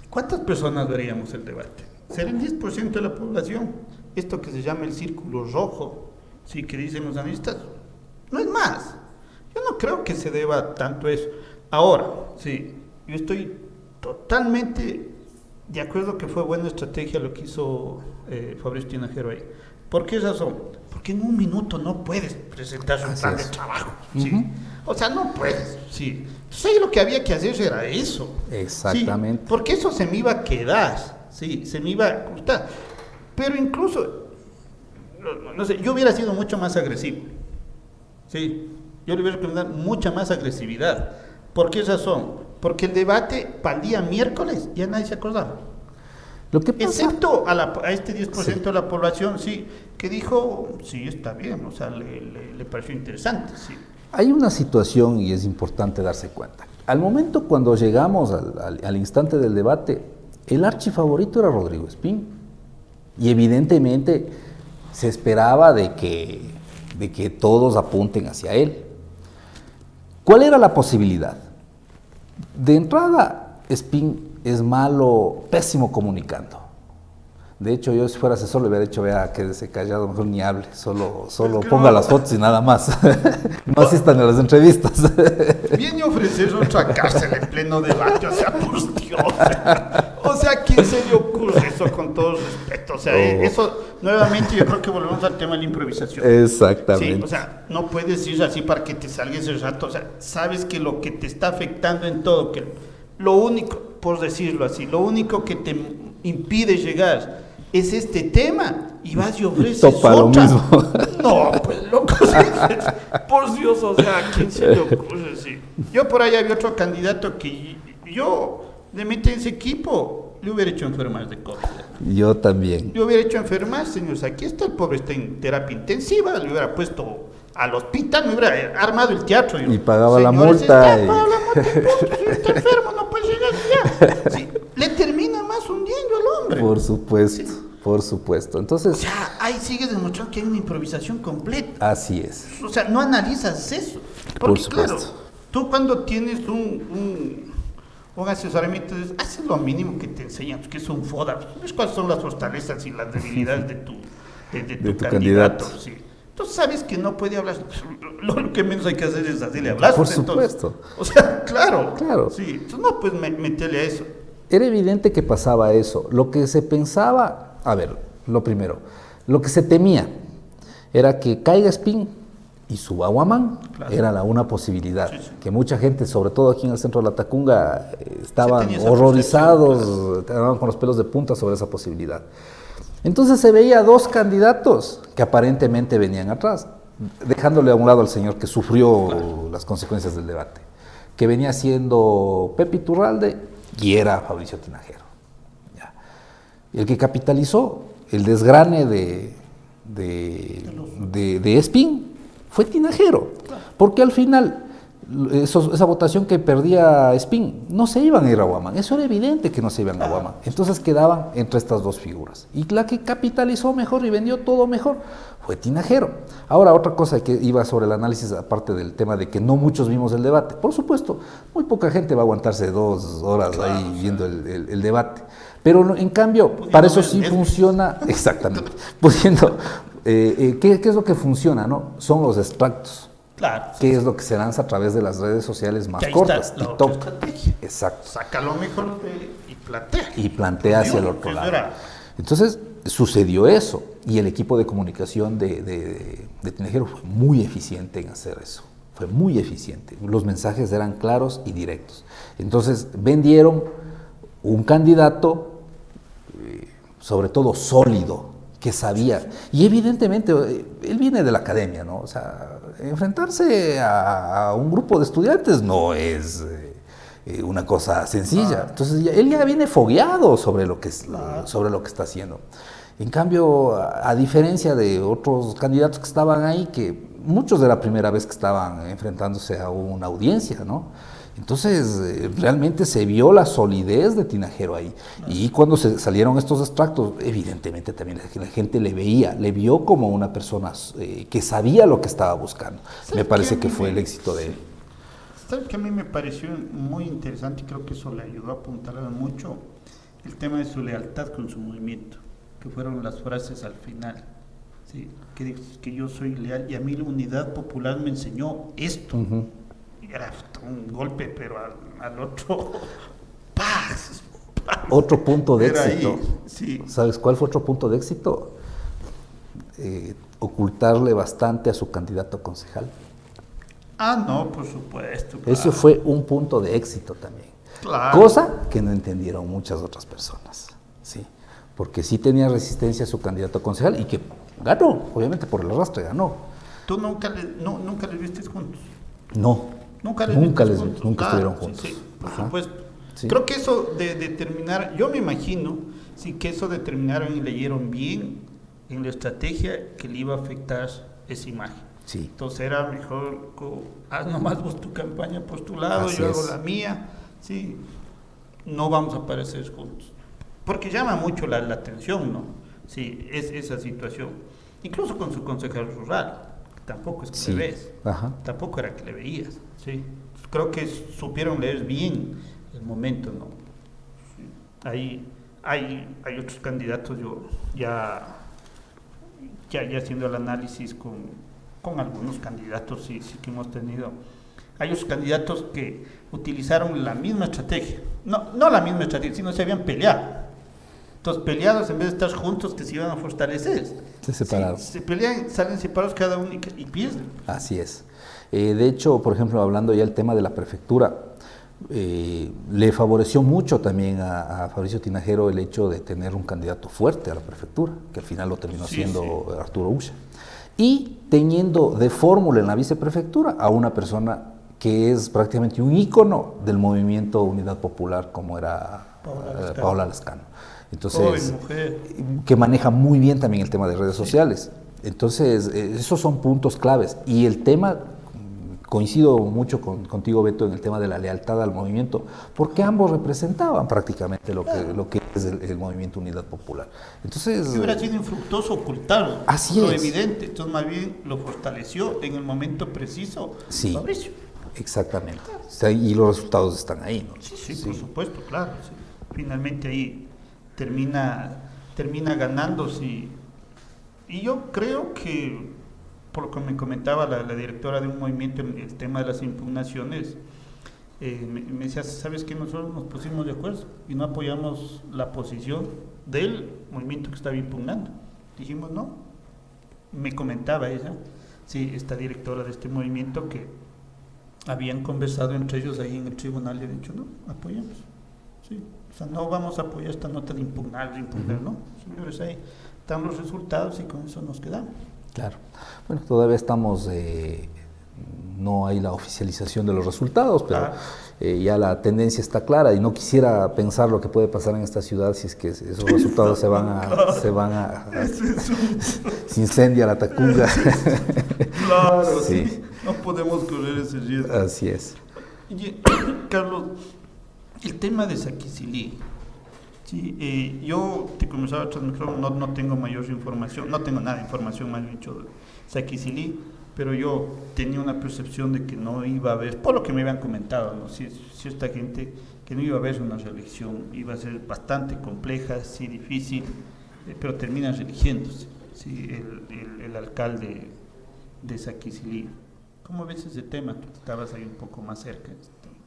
¿cuántas personas veríamos el debate? ¿Será el 10% de la población? Esto que se llama el círculo rojo, ¿sí? Que dicen los analistas, no es más. Yo no creo que se deba tanto eso. Ahora, sí, yo estoy totalmente de acuerdo que fue buena estrategia lo que hizo Fabricio Tinajero ahí. ¿Por qué razón? Porque en un minuto no puedes presentar un plan de trabajo. ¿Sí? O sea, no puedes, sí. Entonces ahí lo que había que hacer era eso. Exactamente. Sí, porque eso se me iba a quedar, sí, se me iba a gustar. Pero incluso, no sé, yo hubiera sido mucho más agresivo. Sí, yo le hubiera recomendado mucha más agresividad. ¿Por qué razón? Porque el debate para el día miércoles ya nadie se acordaba. Lo que pasa, Excepto a este 10% sí, de la población, sí, que dijo, sí, está bien, o sea, le pareció interesante, sí. hay una situación y es importante darse cuenta. Al momento cuando llegamos al instante del debate, el archifavorito era Rodrigo Espín. Y evidentemente se esperaba de que todos apunten hacia él. ¿Cuál era la posibilidad? De entrada, Espín es malo, pésimo comunicando. De hecho, yo si fuera asesor le hubiera dicho, vea, quédese callado, mejor ni hable, solo ponga las fotos y nada más. No asistan a las entrevistas. Viene a ofrecer otra cárcel en pleno debate, o sea, por Dios. O sea, ¿a quién se le ocurre eso con todo respeto? O sea, eso, nuevamente, yo creo que volvemos al tema de la improvisación. Exactamente. Sí, o sea, no puedes ir así para que te salga ese rato. O sea, sabes que lo que te está afectando en todo, que lo único, por decirlo así, lo único que te impide llegar es este tema y vas y ofreces Topa lo otra. mismo. No, pues loco, por Dios, o sea, ¿a quién se le ocurre? Sí. Yo por ahí había otro candidato que yo le metí en ese equipo, le hubiera hecho enfermar de COVID. Yo también. Le hubiera hecho enfermar, señores, aquí está el pobre, está en terapia intensiva, le hubiera puesto al hospital, me hubiera armado el teatro. Y pagaba la señores, multa. Pagaba la multa, punto, si está enfermo, no puede llegar ya. Sí, le termina más hundiendo al hombre. Por supuesto, Sí. por supuesto. O Entonces, sea, ahí sigues demostrando que hay una improvisación completa. así es. O sea, no analizas eso. Porque, Por supuesto. claro, tú cuando tienes un asesoramiento, haces lo mínimo que te enseñan, que es un FODA. ¿Ves cuáles son las fortalezas y las debilidades de tu candidato? Sí. Entonces sabes que no puede hablar. Lo que menos hay que hacer es hacerle hablar. Por supuesto. O sea, claro. Claro. Sí. Entonces no puedes meterle a eso. Era evidente que pasaba eso. Lo que se pensaba, a ver, lo primero, lo que se temía era que caiga Espín y suba Guamán. Claro. Era una posibilidad. Sí, sí. Que mucha gente, sobre todo aquí en el centro de la Tacunga, estaban horrorizados, estaban con los pelos de punta sobre esa posibilidad. Entonces se veía dos candidatos que aparentemente venían atrás, dejándole a un lado al señor que sufrió las consecuencias del debate, que venía siendo Pepe Iturralde y era Fabricio Tinajero. Ya. El que capitalizó el desgrane de Espín fue Tinajero, porque al final esa votación que perdía Espín, no se iban a ir a Guamán, eso era evidente que no se iban a Guamán, entonces quedaban entre estas dos figuras, y la que capitalizó mejor y vendió todo mejor fue Tinajero. Ahora, otra cosa que iba sobre el análisis, aparte del tema de que no muchos vimos el debate, por supuesto, muy poca gente va a aguantarse 2 horas ahí viendo el debate, pero en cambio, para eso sí funciona, exactamente, pudiendo, ¿qué es lo que funciona, no? Son los extractos. Claro. ¿Qué es lo que se lanza a través de las redes sociales más cortas? TikTok. Exacto. Saca lo mejor y plantea. Y plantea hacia el otro lado. Entonces, sucedió eso. Y el equipo de comunicación de Tinajero fue muy eficiente en hacer eso. Fue muy eficiente. Los mensajes eran claros y directos. Entonces, vendieron un candidato, sobre todo sólido, que sabía, y evidentemente él viene de la academia, ¿no? O sea, enfrentarse a un grupo de estudiantes no es una cosa sencilla. Entonces él ya viene fogueado sobre lo que está haciendo. En cambio, a diferencia de otros candidatos que estaban ahí, que muchos de la primera vez que estaban enfrentándose a una audiencia, ¿no? Entonces, realmente se vio la solidez de Tinajero ahí. Y cuando salieron estos extractos, evidentemente también la gente le vio como una persona que sabía lo que estaba buscando. Me parece que fue el éxito de él. ¿Sabes que a mí me pareció muy interesante y creo que eso le ayudó a apuntalar mucho el tema de su lealtad con su movimiento, que fueron las frases al final, ¿sí? Que dice que yo soy leal y a mí la Unidad Popular me enseñó esto. Era un golpe, pero al otro, ¡paz! Otro punto de era éxito. Ahí, sí. ¿Sabes cuál fue otro punto de éxito? Ocultarle bastante a su candidato a concejal. Ah, no, por supuesto. Eso Claro. fue un punto de éxito también. Claro. Cosa que no entendieron muchas otras personas, ¿sí? Porque sí tenía resistencia a su candidato a concejal y que ganó, obviamente por el arrastre ganó. ¿Tú nunca les viste juntos? No, Nunca les nunca, viste juntos. nunca Claro, estuvieron juntos. Sí, sí, por Ajá. supuesto. Sí. Creo que eso de determinar, yo me imagino, sí que eso determinaron y leyeron bien en la estrategia que le iba a afectar esa imagen. Sí. Entonces era mejor, haz nomás vos tu campaña por tu lado, Así yo hago es. la mía, sí, no vamos a aparecer juntos. Porque llama mucho la atención, ¿no? Sí, es esa situación. Incluso con su concejal rural, que tampoco es que Sí. le ves, Ajá. tampoco era que le veías, sí. Creo que supieron leer bien el momento, ¿no? Sí. Ahí hay otros candidatos, yo ya haciendo el análisis con algunos candidatos sí que hemos tenido. Hay otros candidatos que utilizaron la misma estrategia, no la misma estrategia, sino se habían peleado. Entonces, peleados, en vez de estar juntos, que se iban a fortalecer. Se separaron. Sí, se pelean, salen separados cada uno y pierden. Así es. De hecho, por ejemplo, hablando ya del tema de la prefectura, le favoreció mucho también a Fabricio Tinajero el hecho de tener un candidato fuerte a la prefectura, que al final lo terminó siendo Arturo Ulla. Y teniendo de fórmula en la viceprefectura a una persona que es prácticamente un ícono del movimiento Unidad Popular, como era Paola Lescano. Entonces, que maneja muy bien también el tema de redes sociales. Entonces, esos son puntos claves. Y el tema, coincido mucho contigo, Beto, en el tema de la lealtad al movimiento, porque ambos representaban prácticamente lo que es el movimiento Unidad Popular. Entonces, hubiera sido infructuoso ocultarlo, así lo es. evidente. Entonces, más bien lo fortaleció en el momento preciso Sí, Fabricio. Exactamente. Y los resultados están ahí, ¿no? Sí, por supuesto, claro. Sí. Finalmente ahí termina ganando, sí. Y yo creo que, por lo que me comentaba la directora de un movimiento en el tema de las impugnaciones, me decía, ¿sabes qué? Nosotros nos pusimos de acuerdo y no apoyamos la posición del movimiento que estaba impugnando. Dijimos, no. Me comentaba ella, sí, esta directora de este movimiento, que habían conversado entre ellos ahí en el tribunal y han dicho, no, apoyamos. Sí. O sea, no vamos a apoyar esta nota de impugnar, no. Señores, ahí están los resultados y con eso nos quedamos. Claro. Bueno, todavía estamos, no hay la oficialización de los resultados, pero ya la tendencia está clara y no quisiera pensar lo que puede pasar en esta ciudad si es que esos resultados se van a se incendia la Tacunga. Claro, sí. No podemos correr ese riesgo. Así es. Oye, Carlos, el tema de Saquicilí, sí, yo te comenzaba a transmitir, no tengo mayor información, no tengo nada de información más dicho de Saquicilí, pero yo tenía una percepción de que no iba a haber, por lo que me habían comentado, ¿no? Si esta gente, que no iba a haber una reelección, iba a ser bastante compleja, sí, difícil, pero termina reeligiéndose, sí, el alcalde de Saquicilí. ¿Cómo ves ese tema? Tú estabas ahí un poco más cerca.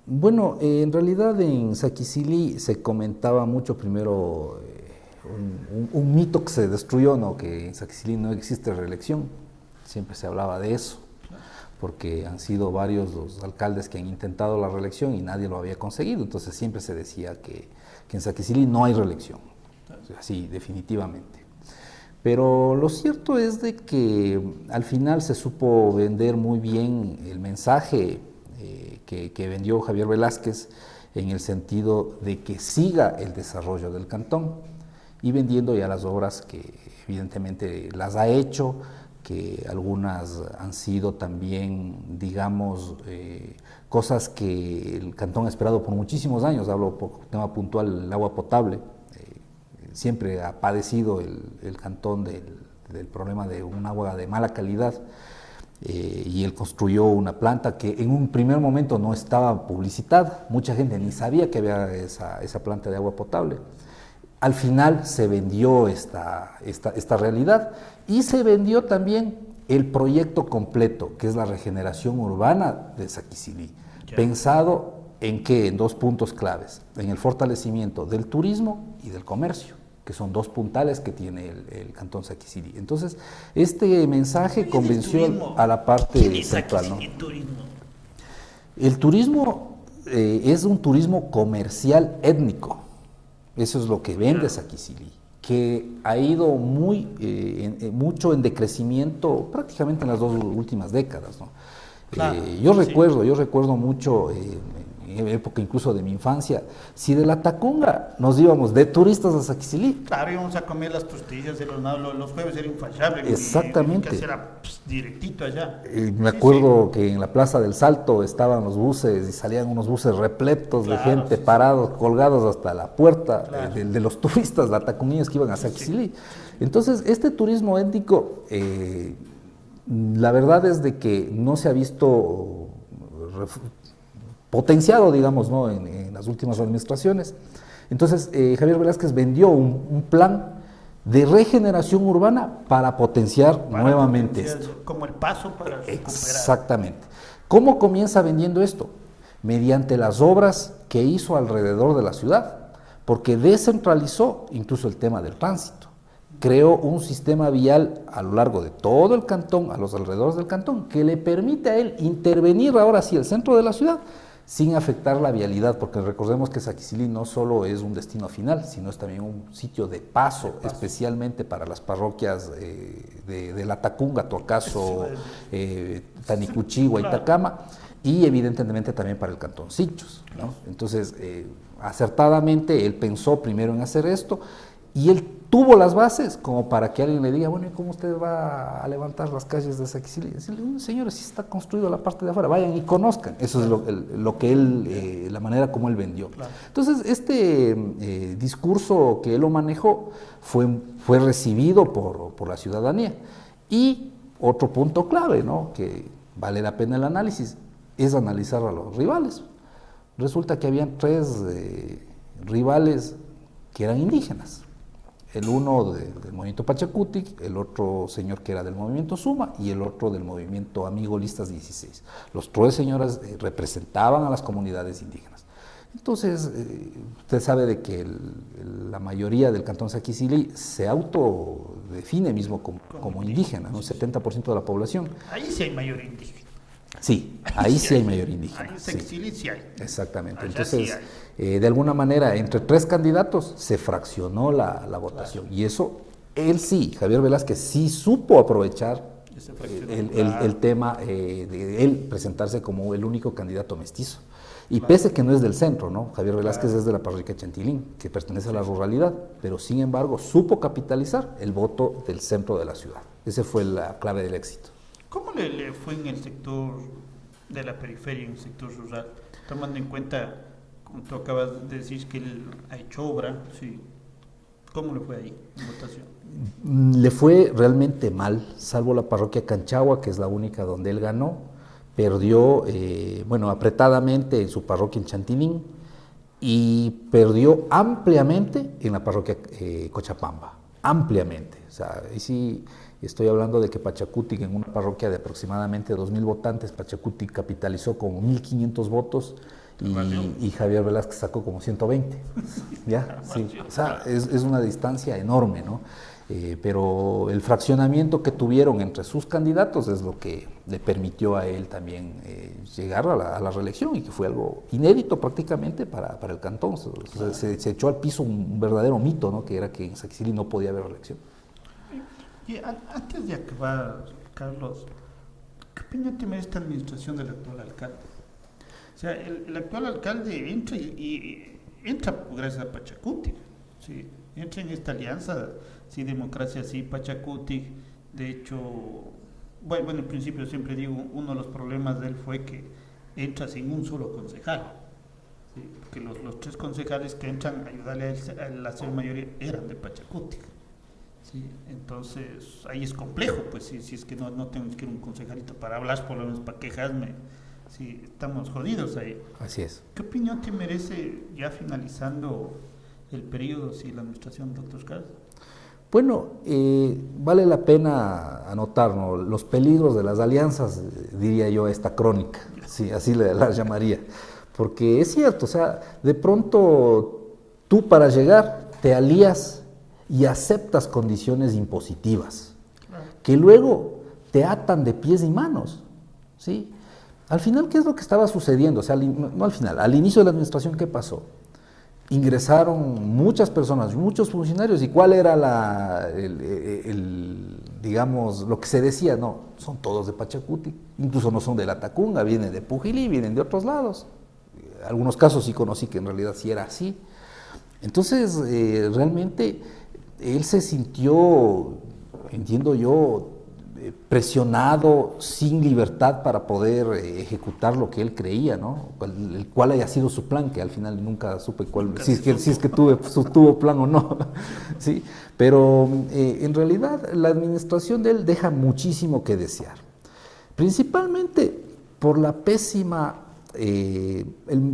Bueno, en realidad en Saquicilí se comentaba mucho primero un mito que se destruyó, ¿no? Que en Saquicilí no existe reelección. Siempre se hablaba de eso, porque han sido varios los alcaldes que han intentado la reelección y nadie lo había conseguido. Entonces siempre se decía que en Saquicilí no hay reelección, así definitivamente. Pero lo cierto es de que al final se supo vender muy bien el mensaje que vendió Javier Velázquez, en el sentido de que siga el desarrollo del cantón y vendiendo ya las obras que evidentemente las ha hecho, que algunas han sido también, digamos, cosas que el cantón ha esperado por muchísimos años. Hablo por tema puntual, el agua potable. Siempre ha padecido el cantón del problema de un agua de mala calidad, y él construyó una planta que en un primer momento no estaba publicitada, mucha gente ni sabía que había esa planta de agua potable. Al final se vendió esta realidad y se vendió también el proyecto completo, que es la regeneración urbana de Saquicilí, pensado en qué, en dos puntos claves, en el fortalecimiento del turismo y del comercio, que son dos puntales que tiene el cantón Saquicilí. Entonces, este mensaje convenció a la parte central, ¿no? Turismo? El turismo es un turismo comercial étnico. Eso es lo que vende Saquicilí, que ha ido mucho en decrecimiento prácticamente en las 2 últimas décadas, ¿no? Claro, Yo sí. recuerdo mucho, en época incluso de mi infancia, si de la Tacunga nos íbamos de turistas a Saquicilí. Claro, íbamos a comer las tostillas de los jueves, era infallable. Exactamente. Mi casa era directito allá. Me Sí, acuerdo que en la Plaza del Salto estaban los buses y salían unos buses repletos de Claro, gente sí, parados, colgados hasta la puerta Claro. de los turistas latacungueños que iban a Saquicilí. Entonces, este turismo étnico, la verdad es de que no se ha visto potenciado, digamos, ¿no? en las últimas administraciones. Entonces, Javier Velázquez vendió un plan de regeneración urbana para potenciar Para nuevamente potenciar, esto. como el paso para recuperar. Exactamente. ¿Cómo comienza vendiendo esto? Mediante las obras que hizo alrededor de la ciudad, porque descentralizó incluso el tema del tránsito. Creó un sistema vial a lo largo de todo el cantón, a los alrededores del cantón, que le permite a él intervenir ahora sí el centro de la ciudad sin afectar la vialidad, porque recordemos que Saquicilí no solo es un destino final, sino es también un sitio de paso, especialmente para las parroquias de La Tacunga, Toacaso, Tanicuchí, Guaitacama, y evidentemente también para el cantón Sinchos, ¿no? Entonces, acertadamente él pensó primero en hacer esto, y él tuvo las bases como para que alguien le diga, bueno, ¿y cómo usted va a levantar las calles de Saquicilí? Decirle, señores, si está construido la parte de afuera, vayan y conozcan. Eso es lo que él, la manera como él vendió. Claro. Entonces, este discurso que él lo manejó fue recibido por la ciudadanía. Y otro punto clave, ¿no?, que vale la pena el análisis, es analizar a los rivales. Resulta que habían 3 rivales que eran indígenas. El uno del movimiento Pachacutic, el otro señor que era del movimiento Suma y el otro del movimiento Amigo Listas 16. Los 3 señores representaban a las comunidades indígenas. Entonces, usted sabe de que la mayoría del cantón Saquicilí se autodefine mismo como indígena, ¿no? 70% de la población. Ahí sí hay mayor indígena. Sí, ahí sí hay mayor indígena. Ahí en Sí. Saquicilí sí hay. Exactamente. Allá Entonces, sí de alguna manera, entre 3 candidatos se fraccionó la votación. Y eso, él sí, Javier Velázquez, sí supo aprovechar Ese fraccionó, el tema de él presentarse como el único candidato mestizo. Y pese que no es del centro, ¿no? Javier Velázquez es de la parroquia Chantilín, que pertenece a la ruralidad, pero sin embargo supo capitalizar el voto del centro de la ciudad. Esa fue la clave del éxito. ¿Cómo le fue en el sector de la periferia, en el sector rural? Tomando en cuenta, como tú acabas de decir, que él ha hecho obra, sí. ¿Cómo le fue ahí en votación? Le fue realmente mal, salvo la parroquia Canchagua, que es la única donde él ganó. Perdió, apretadamente en su parroquia en Chantilín y perdió ampliamente en la parroquia Cochapamba, ampliamente. O sea, ahí sí estoy hablando de que Pachacutic, en una parroquia de aproximadamente 2,000 votantes, Pachacutic capitalizó como 1,500 votos y Javier Velázquez sacó como 120. ¿Ya? Sí. O sea, es una distancia enorme, ¿no? Pero el fraccionamiento que tuvieron entre sus candidatos es lo que le permitió a él también llegar a la reelección, y que fue algo inédito prácticamente para el cantón. Se echó al piso un verdadero mito, ¿no?, que era que en Saquicilí no podía haber reelección. Y antes de acabar, Carlos, ¿qué opinión te merece esta administración del actual alcalde? O sea, el actual alcalde entra y entra gracias a Pachacutic, ¿sí? Entra en esta alianza, sí, democracia, sí, Pachacutic. De hecho, bueno, en principio siempre digo, uno de los problemas de él fue que entra sin un solo concejal, ¿sí? Porque los 3 concejales que entran a ayudarle a él a hacer mayoría eran de Pachacutic, ¿sí? Entonces ahí es complejo, pues si es que no tenemos que ir un concejalito para hablar, por lo menos para quejarme, sí, estamos jodidos ahí. Así es. ¿Qué opinión te merece, ya finalizando el periodo, si la administración del doctor Carlos? Bueno, vale la pena anotar, ¿no?, los peligros de las alianzas, diría yo, esta crónica, sí, así la llamaría, porque es cierto, o sea, de pronto tú para llegar te alías y aceptas condiciones impositivas, que luego te atan de pies y manos, ¿sí? Al final, ¿qué es lo que estaba sucediendo? O sea, no al final, al inicio de la administración, ¿qué pasó? Ingresaron muchas personas, muchos funcionarios, ¿y cuál era digamos, lo que se decía? No, son todos de Pachacuti, incluso no son de La Tacunga, vienen de Pujilí, vienen de otros lados. Algunos casos sí conocí que en realidad sí era así. Entonces, realmente, él se sintió, entiendo yo, presionado, sin libertad para poder ejecutar lo que él creía, ¿no? El cual haya sido su plan, que al final nunca supe cuál, si es que tuvo plan o no, ¿sí? Pero en realidad la administración de él deja muchísimo que desear, principalmente por el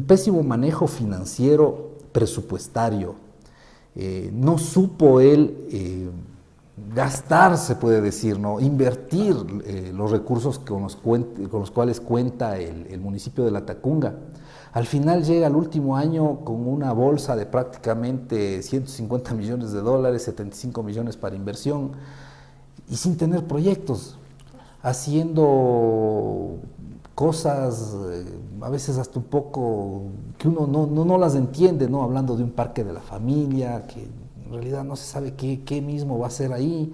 pésimo manejo financiero, presupuestario. No supo él gastar, se puede decir, ¿no? Invertir los recursos con los cuales cuenta el municipio de La Tacunga. Al final llega el último año con una bolsa de prácticamente 150 millones de dólares, 75 millones para inversión, y sin tener proyectos, haciendo cosas a veces hasta un poco que uno no las entiende, ¿no? Hablando de un parque de la familia, que en realidad no se sabe qué mismo va a ser ahí.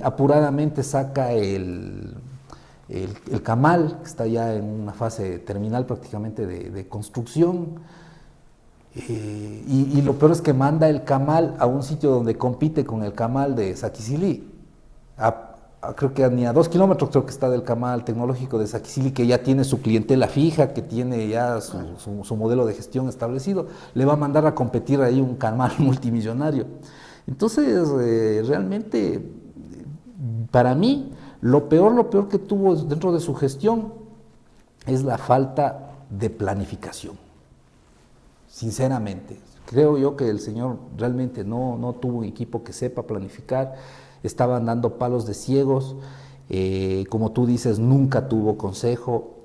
Apuradamente saca el Camal, que está ya en una fase terminal prácticamente de construcción, y lo peor es que manda el Camal a un sitio donde compite con el Camal de Saquicilí, creo que ni a 2 kilómetros creo que está del Camal tecnológico de Saquicilí, que ya tiene su clientela fija, que tiene ya su modelo de gestión establecido. Le va a mandar a competir ahí un Camal multimillonario. Entonces, realmente, para mí, lo peor que tuvo dentro de su gestión es la falta de planificación. Sinceramente, creo yo que el señor realmente no tuvo un equipo que sepa planificar. Estaban dando palos de ciegos, como tú dices, nunca tuvo consejo.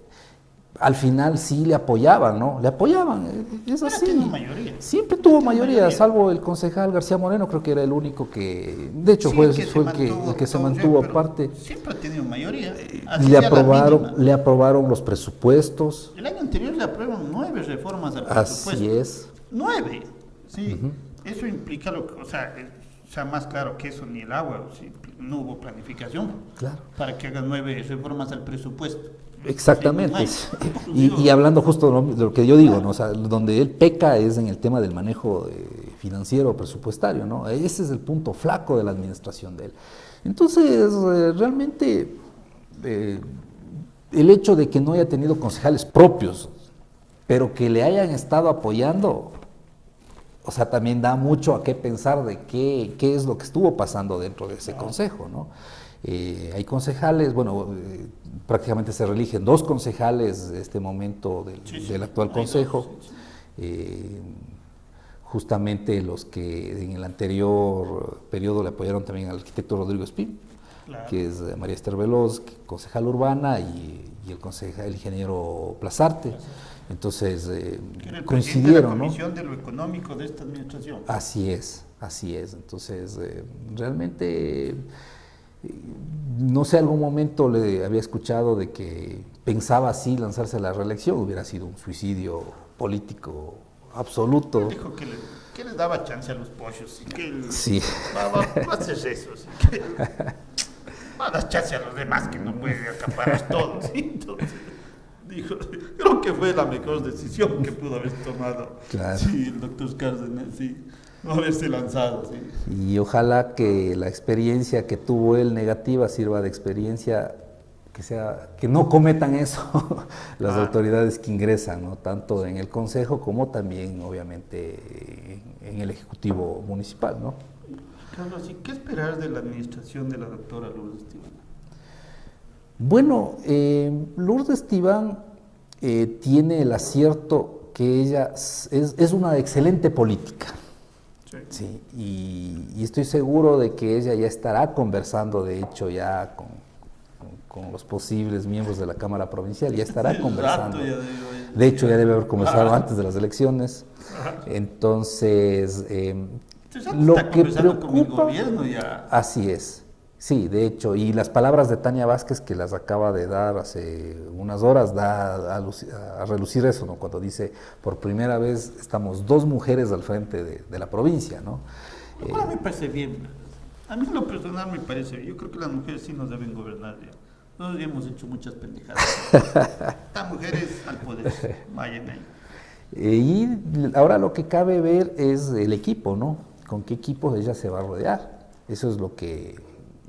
Al final sí le apoyaban, ¿no? Le apoyaban, es así. Tiene mayoría. Siempre tuvo mayoría, salvo el concejal García Moreno, creo que era el único que, de hecho, fue el que se mantuvo aparte. Siempre ha tenido mayoría. Le aprobaron los presupuestos. El año anterior le aprobaron 9 reformas al presupuesto. Así es. 9, sí. Eso implica o sea, más claro que eso ni el agua, ¿sí? No hubo planificación, claro, para que hagan 9 reformas al presupuesto. Exactamente. Y hablando justo de lo que yo digo, ¿no? O sea, donde él peca es en el tema del manejo financiero presupuestario, ¿no? Ese es el punto flaco de la administración de él. Entonces, realmente, el hecho de que no haya tenido concejales propios, pero que le hayan estado apoyando, o sea, también da mucho a qué pensar de qué es lo que estuvo pasando dentro de ese consejo, ¿no? Hay concejales, bueno, prácticamente se reeligen 2 concejales en este momento del actual consejo, justamente los que en el anterior periodo le apoyaron también al arquitecto Rodrigo Espín, claro, que es María Esther Veloz, concejal urbana, y el ingeniero Plazarte. Entonces, coincidieron, ¿no? Comisión de lo económico de esta administración. Así es. Entonces, realmente, no sé, algún momento le había escuchado de que pensaba así lanzarse a la reelección, hubiera sido un suicidio político absoluto. Dijo que le daba chance a los pollos. Sí. Va a hacer eso. ¿Sí? Va a dar chance a los demás, que no puede acaparar todo. ¿Sí? Entonces, dijo, creo que fue la mejor decisión que pudo haber tomado. Claro. Sí, el doctor Cárdenas, sí. No haberse lanzado, sí. Y ojalá que la experiencia que tuvo él negativa sirva de experiencia, que no cometan eso las autoridades que ingresan, ¿no? Tanto en el consejo como también, obviamente, en el ejecutivo municipal, ¿no? Carlos, ¿y qué esperar de la administración de la doctora Lourdes Tibán? Bueno, Lourdes Tibán tiene el acierto que ella es una excelente política. Sí, y estoy seguro de que ella ya estará conversando, de hecho, ya con los posibles miembros de la Cámara Provincial, ya estará conversando. De hecho, ya debe haber conversado antes de las elecciones. Entonces, lo que preocupa, con el gobierno ya. Así es. Sí, de hecho, y las palabras de Tania Vázquez que las acaba de dar hace unas horas da a relucir eso, ¿no? Cuando dice, por primera vez estamos dos mujeres al frente de la provincia, ¿no? Lo cual me parece bien. A mí en lo personal me parece bien. Yo creo que las mujeres sí nos deben gobernar ya. Nosotros ya hemos hecho muchas pendejadas. Estas mujeres al poder, vayan ahí. Y ahora lo que cabe ver es el equipo, ¿no? ¿Con qué equipo ella se va a rodear? Eso es lo que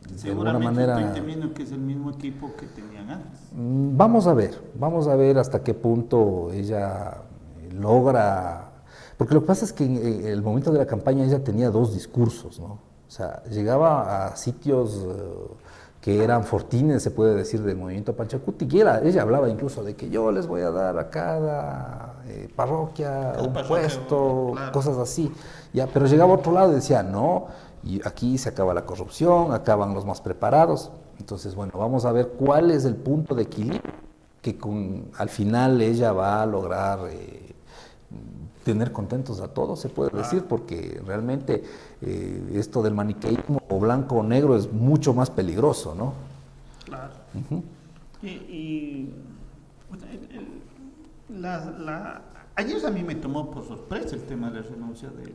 de alguna Seguramente manera... estoy temiendo que es el mismo equipo que tenían antes. Vamos a ver hasta qué punto ella logra... Porque lo que pasa es que en el momento de la campaña ella tenía dos discursos, ¿no? O sea, llegaba a sitios que eran fortines, se puede decir, del movimiento Pachacuti, y ella hablaba incluso de que yo les voy a dar a cada parroquia un puesto, claro. cosas así. Ya, pero llegaba a otro lado y decía, no, y aquí se acaba la corrupción, acaban los más preparados. Entonces, bueno, vamos a ver cuál es el punto de equilibrio que al final ella va a lograr tener contentos a todos, se puede decir, porque realmente esto del maniqueísmo o blanco o negro es mucho más peligroso, ¿no? Claro. Uh-huh. Bueno, ayer a mí me tomó por sorpresa el tema de la renuncia de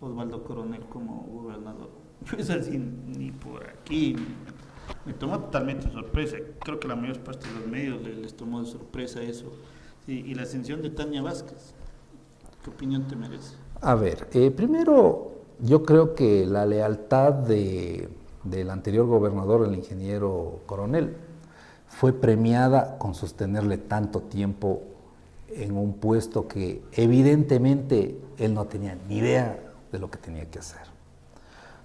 Osvaldo Coronel como gobernador. Yo es así, ni por aquí, me tomó totalmente de sorpresa. Creo que la mayor parte de los medios les tomó de sorpresa eso. Sí, y la ascensión de Tania Vázquez, ¿qué opinión te merece? A ver, primero yo creo que la lealtad del anterior gobernador, el ingeniero Coronel, fue premiada con sostenerle tanto tiempo en un puesto que evidentemente él no tenía ni idea de lo que tenía que hacer.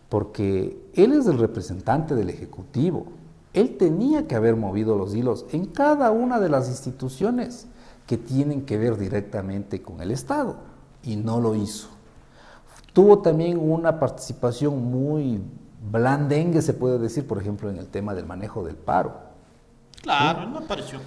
Porque él es el representante del Ejecutivo. Él tenía que haber movido los hilos en cada una de las instituciones que tienen que ver directamente con el Estado, y no lo hizo. Tuvo también una participación muy blandengue, se puede decir, por ejemplo, en el tema del manejo del paro. Claro, ¿Sí? no apareció.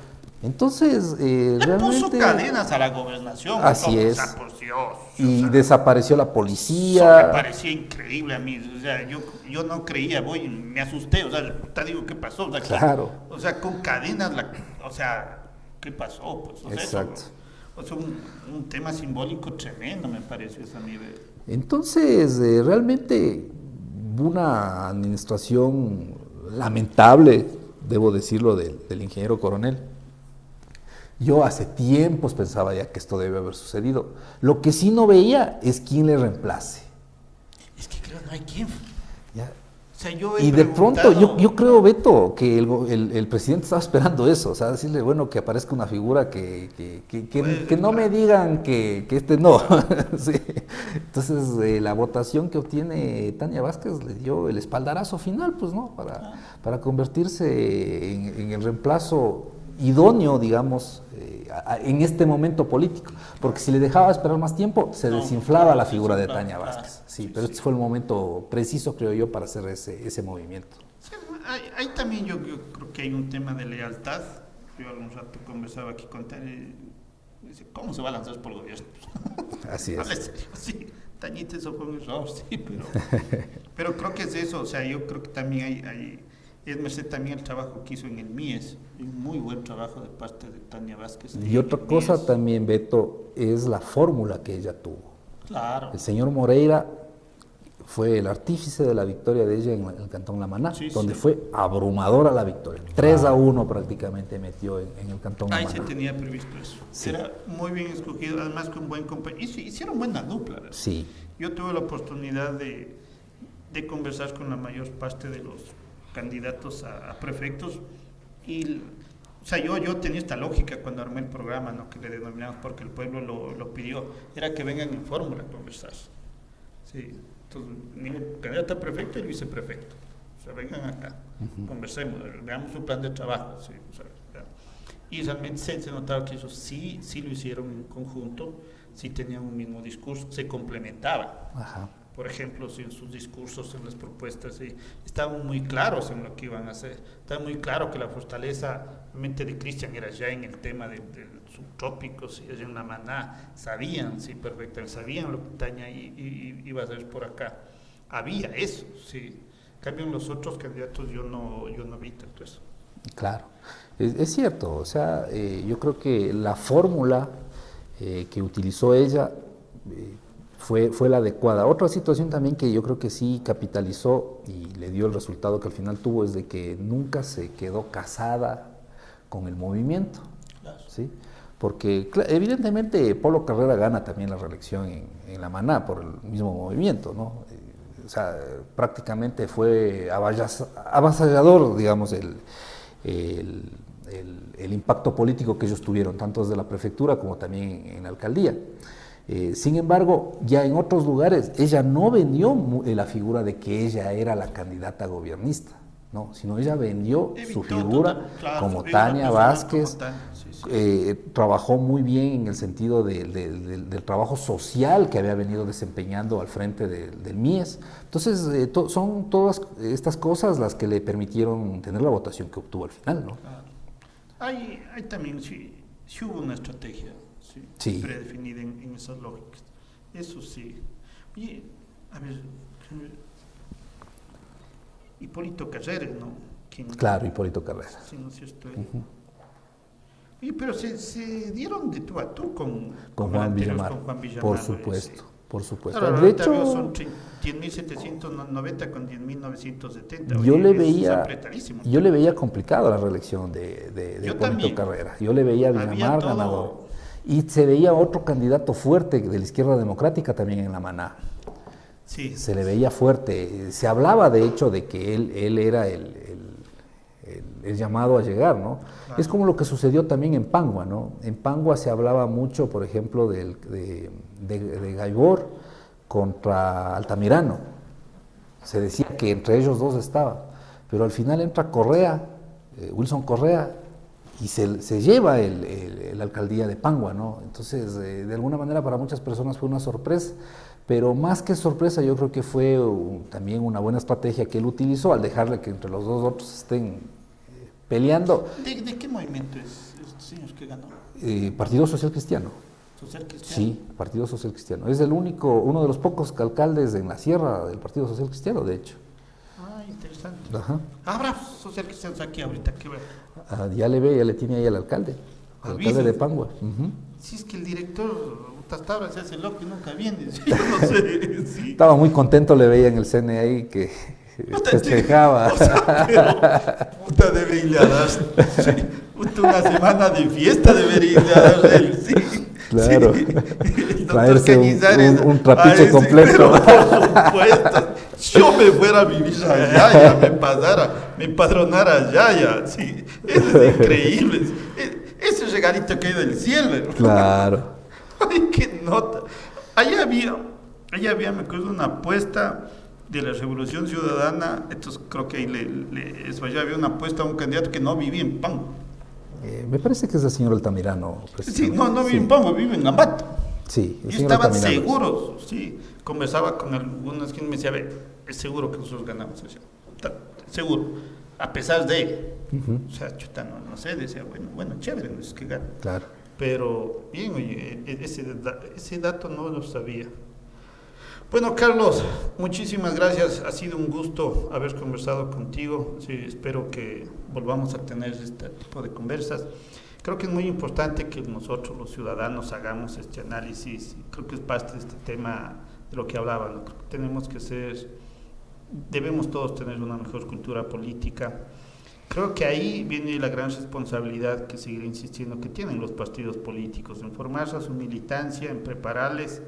Entonces, Le realmente... puso cadenas a la gobernación. Así todo, es. O sea, por Dios. Y O sea, desapareció la eso me policía. parecía increíble a mí. O sea, yo no creía, me asusté. O sea, te digo, ¿qué pasó? O sea, Claro. o sea con cadenas, o sea, ¿qué pasó? Pues, o sea, Exacto. o sea, un tema simbólico tremendo me pareció eso a mí. Entonces, realmente una administración lamentable, debo decirlo, del ingeniero Coronel. Yo hace tiempos pensaba ya que esto debe haber sucedido. Lo que sí no veía es quién le reemplace. Es que creo que no hay quien. ¿Ya? O sea, yo Y de pronto, yo creo, Beto, que el presidente estaba esperando eso, o sea, decirle, bueno, que aparezca una figura que no me digan que este no. Sí. Entonces, la votación que obtiene Tania Vázquez le dio el espaldarazo final, pues, ¿no? Para convertirse en el reemplazo idóneo, digamos, en este momento político. Porque si le dejaba esperar más tiempo, se desinflaba la figura de Tania Vázquez. Sí, pero este fue el momento preciso, creo yo, para hacer ese movimiento. Sí, ahí también yo creo que hay un tema de lealtad. Yo algún rato conversaba aquí con Tania y dice, ¿cómo se va a lanzar por el gobierno? Así es. Serio, sí, Tañita, eso fue un error, sí, pero creo que es eso. O sea, yo creo que también es merced también el trabajo que hizo en el MIES, un muy buen trabajo de parte de Tania Vázquez. Y otra cosa también, Beto, es la fórmula que ella tuvo. Claro. El señor Moreira fue el artífice de la victoria de ella en el Cantón La Maná, donde fue abrumadora la victoria. 3-1 prácticamente metió en el Cantón La Maná. Ahí se tenía previsto eso. Sí. Era muy bien escogido, además con buen compañero. Hicieron buena dupla, ¿verdad? Sí. Yo tuve la oportunidad de conversar con la mayor parte de los candidatos a prefectos y o sea, yo tenía esta lógica cuando armé el programa, ¿no? Que le denominamos porque el pueblo lo pidió, era que vengan en fórmula a conversar. Sí. Entonces, el candidato a prefecto y el viceprefecto. O sea, vengan acá, conversemos, veamos su plan de trabajo. Sí, o sea, y realmente se notaba que ellos sí lo hicieron en conjunto, sí tenían un mismo discurso, se complementaban. Ajá. Por ejemplo, si en sus discursos, en las propuestas, estaban muy claros en lo que iban a hacer. Estaba muy claro que la fortaleza realmente de Cristian era ya en el tema del subtrópicos y en la Maná. Sabían, sí, perfectamente, sabían lo que Tania iba a hacer por acá. Había eso, sí. Cambio en los otros candidatos yo no vi tanto eso. Claro, es cierto, o sea, yo creo que la fórmula que utilizó ella fue la adecuada. Otra situación también que yo creo que sí capitalizó y le dio el resultado que al final tuvo es de que nunca se quedó casada con el movimiento, Claro. ¿sí? Porque evidentemente Polo Carrera gana también la reelección en la Maná por el mismo movimiento, ¿no? O sea, prácticamente fue avasallador, digamos, el, el impacto político que ellos tuvieron, tanto desde la prefectura como también en la alcaldía. Sin embargo, ya en otros lugares, ella no vendió la figura de que ella era la candidata gobernista, ¿no? Sino ella vendió su figura como Tania Vázquez. Trabajó muy bien en el sentido del trabajo social que había venido desempeñando al frente del MIES. Entonces, son todas estas cosas las que le permitieron tener la votación que obtuvo al final, ¿no? Claro. Hay también, sí hubo una estrategia predefinida en esas lógicas. Eso sí. Oye, a ver, Hipólito Carrera, ¿no? Claro, Hipólito Carrera. Sí, no sé si estoy... Oye, pero se dieron de tú a tú con Juan Villamar. Con Juan Villamar. Por supuesto, por supuesto. Claro, de hecho, son 10.790 con 10.970. Yo le veía complicado la reelección de Hipólito Carrera. Yo le veía a Villamar ganador. Y se veía otro candidato fuerte de la izquierda democrática también en la Maná. Sí. Se le veía fuerte. Se hablaba, de hecho, de que él era el llamado a llegar, ¿no? Claro. Es como lo que sucedió también en Pangua, ¿no? En Pangua se hablaba mucho, por ejemplo, de Gaibor contra Altamirano. Se decía que entre ellos dos estaba, pero al final entra Correa, Wilson Correa, y se lleva la alcaldía de Pangua, ¿no? Entonces, de alguna manera para muchas personas fue una sorpresa, pero más que sorpresa yo creo que fue también una buena estrategia que él utilizó al dejarle que entre los dos otros estén peleando. ¿De qué movimiento es este señor que ganó? Partido Social Cristiano. ¿Social Cristiano? Sí, Partido Social Cristiano. Es uno de los pocos alcaldes en la sierra del Partido Social Cristiano, de hecho. Ah, interesante. Ajá. ¿Habrá social cristianos aquí ahorita? ¿Qué ver? Ya le tiene ahí al alcalde de Pangua. Si es que el director hasta ahora se hace loco y nunca viene. Yo no sé. Sí. Estaba muy contento, le veía en el CNE ahí que festejaba. O sea, pero, puta, debería dar. Sí, una semana de fiesta debería dar él, sí. Claro. Sí. Traerse un trapiche completo. Pero, por supuesto. Yo me fuera a vivir allá, me empadronara allá, sí. Eso es increíble. Ese regalito que hay del cielo. Claro. Ay, qué nota. Allá había, me acuerdo, una apuesta de la Revolución Ciudadana. Entonces creo que ahí allá había una apuesta a un candidato que no vivía en Pan. Me parece que es el señor Altamirano. Sí, no vive en Pan, vive en Ambato. Sí, y estaban seguros, sí. Conversaba con algunos que me decía, es seguro que nosotros ganamos. Decía, seguro, a pesar de, o sea, chuta, no sé, decía, bueno, chévere, no es que gane. Claro. Pero, bien, oye, ese dato no lo sabía. Bueno, Carlos, muchísimas gracias. Ha sido un gusto haber conversado contigo. Sí, espero que volvamos a tener este tipo de conversas. Creo que es muy importante que nosotros, los ciudadanos, hagamos este análisis. Creo que es parte de este tema de lo que hablaban. Debemos todos tener una mejor cultura política. Creo que ahí viene la gran responsabilidad que seguiré insistiendo que tienen los partidos políticos, en formarse a su militancia, en prepararles,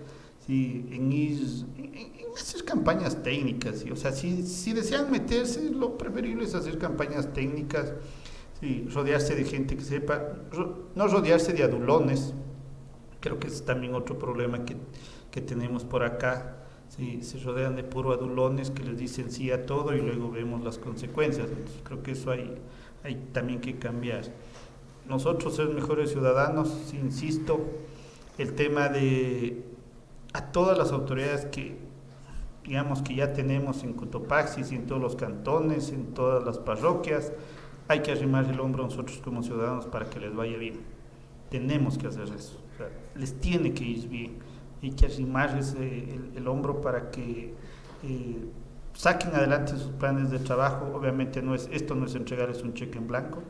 ¿sí? en hacer campañas técnicas, ¿sí? O sea, si desean meterse, lo preferible es hacer campañas técnicas, ¿sí? Rodearse de gente que sepa, no rodearse de adulones. Creo que es también otro problema que tenemos por acá. Sí, se rodean de puro adulones que les dicen sí a todo y luego vemos las consecuencias. Entonces, creo que eso hay también que cambiar. Nosotros ser mejores ciudadanos, sí, insisto, el tema de a todas las autoridades que digamos que ya tenemos en Cotopaxi y en todos los cantones, en todas las parroquias, hay que arrimar el hombro a nosotros como ciudadanos para que les vaya bien. Tenemos que hacer eso, o sea, les tiene que ir bien. Hay que arrimarles el hombro para que saquen adelante sus planes de trabajo. Obviamente esto no es entregarles un cheque en blanco,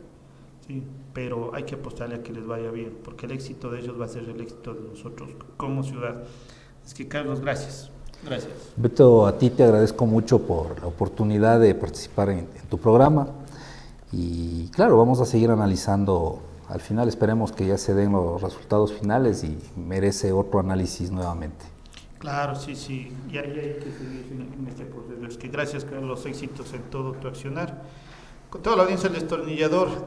¿sí? Pero hay que apostarle a que les vaya bien, porque el éxito de ellos va a ser el éxito de nosotros como ciudad. Es que, Carlos, gracias. Gracias. Beto, a ti te agradezco mucho por la oportunidad de participar en tu programa y claro, vamos a seguir analizando. Al final esperemos que ya se den los resultados finales y merece otro análisis nuevamente. Claro, sí, sí, ya hay que seguir en este proceso. Es que gracias, Carlos, éxitos en todo tu accionar. Con toda la audiencia del Destornillador,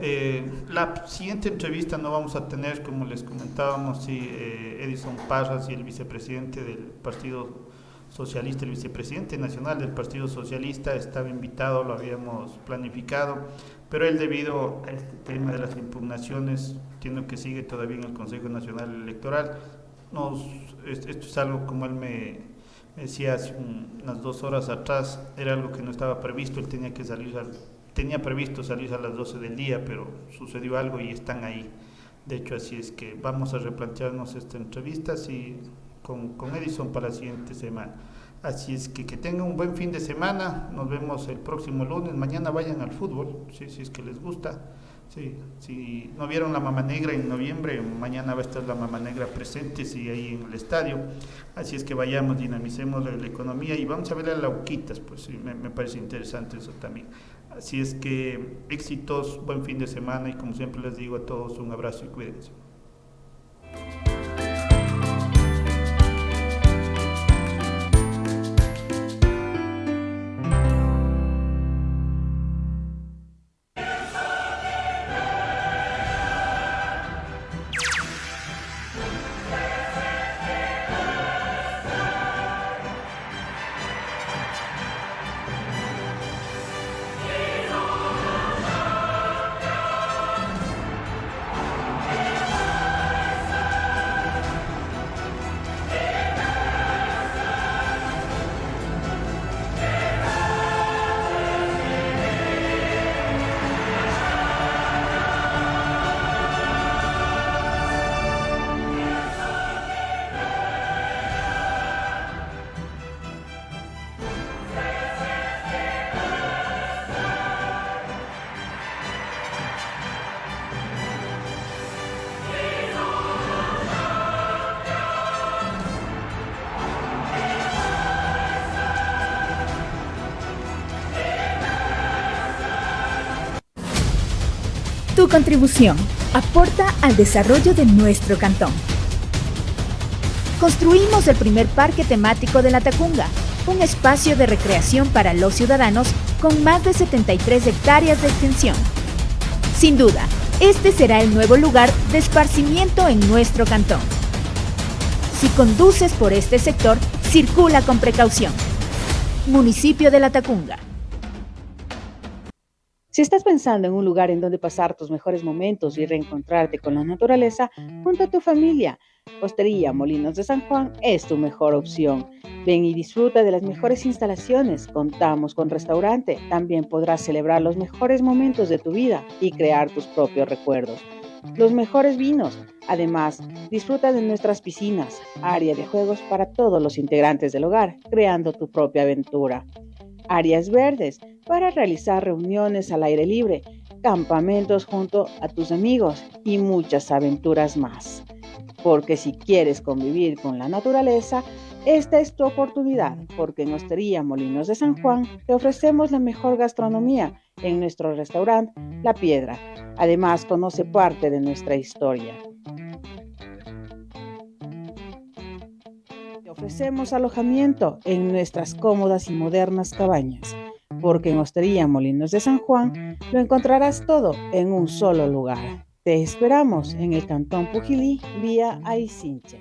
la siguiente entrevista no vamos a tener, como les comentábamos, sí, Edison Parras y el vicepresidente del Partido Socialista, el vicepresidente nacional del Partido Socialista, estaba invitado, lo habíamos planificado, pero él, debido a este tema de las impugnaciones, entiendo que sigue todavía en el Consejo Nacional Electoral. Esto es algo, como él me decía hace unas 2 horas atrás, era algo que no estaba previsto. Él tenía previsto salir a las 12 del día, pero sucedió algo y están ahí. De hecho, así es que vamos a replantearnos esta entrevista con Edison para la siguiente semana. Así es que tengan un buen fin de semana. Nos vemos el próximo lunes. Mañana vayan al fútbol, ¿sí? Si es que les gusta. Sí, si no vieron la Mama Negra en noviembre, mañana va a estar la Mama Negra presente, sí, ahí en el estadio. Así es que vayamos, dinamicemos la economía y vamos a ver a Lauquitas, pues sí, me parece interesante eso también. Así es que éxitos, buen fin de semana y como siempre les digo a todos, un abrazo y cuídense. Tu contribución aporta al desarrollo de nuestro cantón. Construimos el primer parque temático de La Tacunga, un espacio de recreación para los ciudadanos con más de 73 hectáreas de extensión. Sin duda, este será el nuevo lugar de esparcimiento en nuestro cantón. Si conduces por este sector, circula con precaución. Municipio de La Tacunga. Si estás pensando en un lugar en donde pasar tus mejores momentos y reencontrarte con la naturaleza junto a tu familia, Hostería Molinos de San Juan es tu mejor opción. Ven y disfruta de las mejores instalaciones. Contamos con restaurante. También podrás celebrar los mejores momentos de tu vida y crear tus propios recuerdos. Los mejores vinos. Además, disfruta de nuestras piscinas, área de juegos para todos los integrantes del hogar, creando tu propia aventura. Áreas verdes para realizar reuniones al aire libre, campamentos junto a tus amigos y muchas aventuras más. Porque si quieres convivir con la naturaleza, esta es tu oportunidad, porque en Hostería Molinos de San Juan te ofrecemos la mejor gastronomía en nuestro restaurante La Piedra. Además, conoce parte de nuestra historia. Te ofrecemos alojamiento en nuestras cómodas y modernas cabañas, porque en Hostería Molinos de San Juan lo encontrarás todo en un solo lugar. Te esperamos en el Cantón Pujilí, vía Aicinche.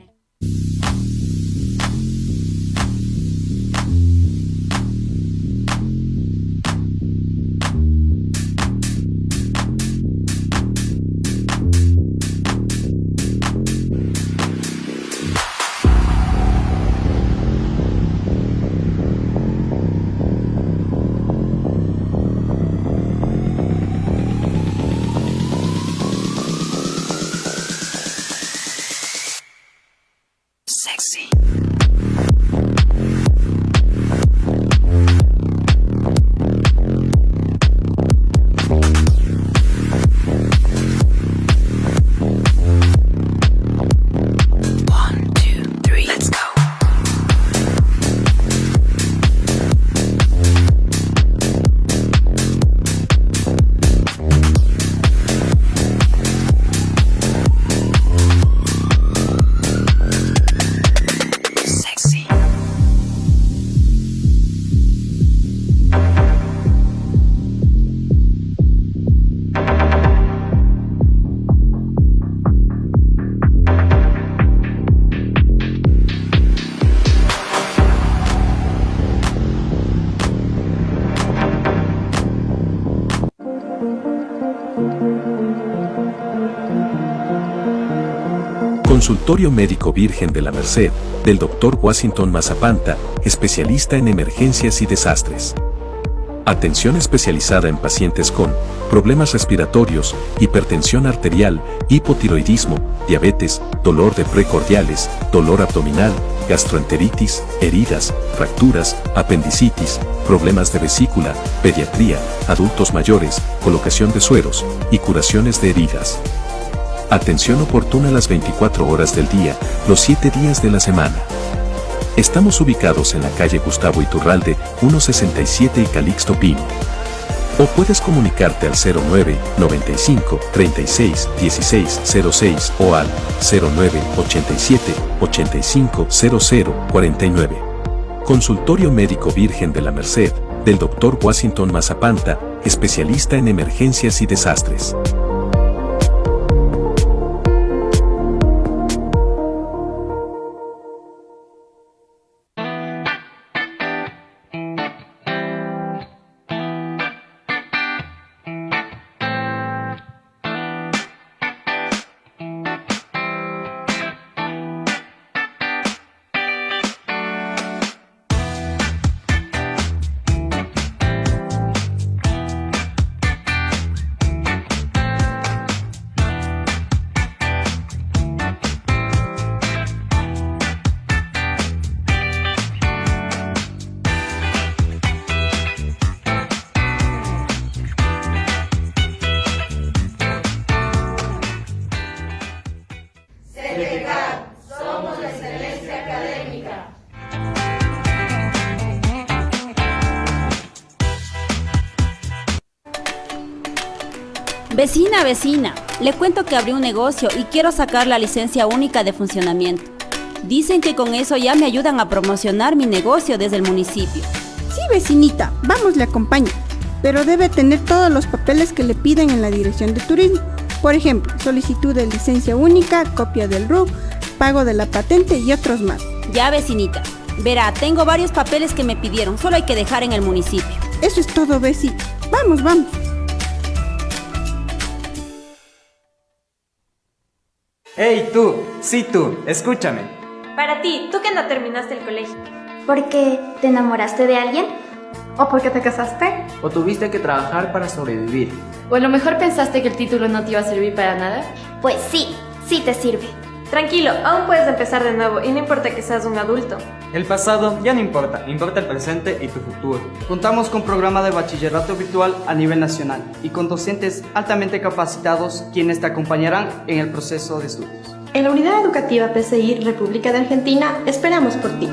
Consultorio Médico Virgen de la Merced, del Dr. Washington Mazapanta, especialista en emergencias y desastres. Atención especializada en pacientes con problemas respiratorios, hipertensión arterial, hipotiroidismo, diabetes, dolor de precordiales, dolor abdominal, gastroenteritis, heridas, fracturas, apendicitis, problemas de vesícula, pediatría, adultos mayores, colocación de sueros y curaciones de heridas. Atención oportuna las 24 horas del día, los 7 días de la semana. Estamos ubicados en la calle Gustavo Iturralde, 167 y Calixto Pino. O puedes comunicarte al 09 95 36 16 06 o al 09 87 85 00 49. Consultorio Médico Virgen de la Merced, del Dr. Washington Mazapanta, especialista en emergencias y desastres. Vecina, le cuento que abrí un negocio y quiero sacar la licencia única de funcionamiento. Dicen que con eso ya me ayudan a promocionar mi negocio desde el municipio. Sí, vecinita, vamos, le acompaño. Pero debe tener todos los papeles que le piden en la Dirección de Turismo. Por ejemplo, solicitud de licencia única, copia del RUC, pago de la patente y otros más. Ya, vecinita. Verá, tengo varios papeles que me pidieron, solo hay que dejar en el municipio. Eso es todo, vecina. Vamos. ¡Hey tú! Sí tú, escúchame. Para ti, tú que no terminaste el colegio. ¿Por qué te enamoraste de alguien? ¿O porque te casaste? ¿O tuviste que trabajar para sobrevivir? ¿O a lo mejor pensaste que el título no te iba a servir para nada? Pues sí te sirve. Tranquilo, aún puedes empezar de nuevo y no importa que seas un adulto. El pasado ya no importa, importa el presente y tu futuro. Contamos con programa de bachillerato virtual a nivel nacional y con docentes altamente capacitados quienes te acompañarán en el proceso de estudios. En la Unidad Educativa PCI República de Argentina esperamos por ti.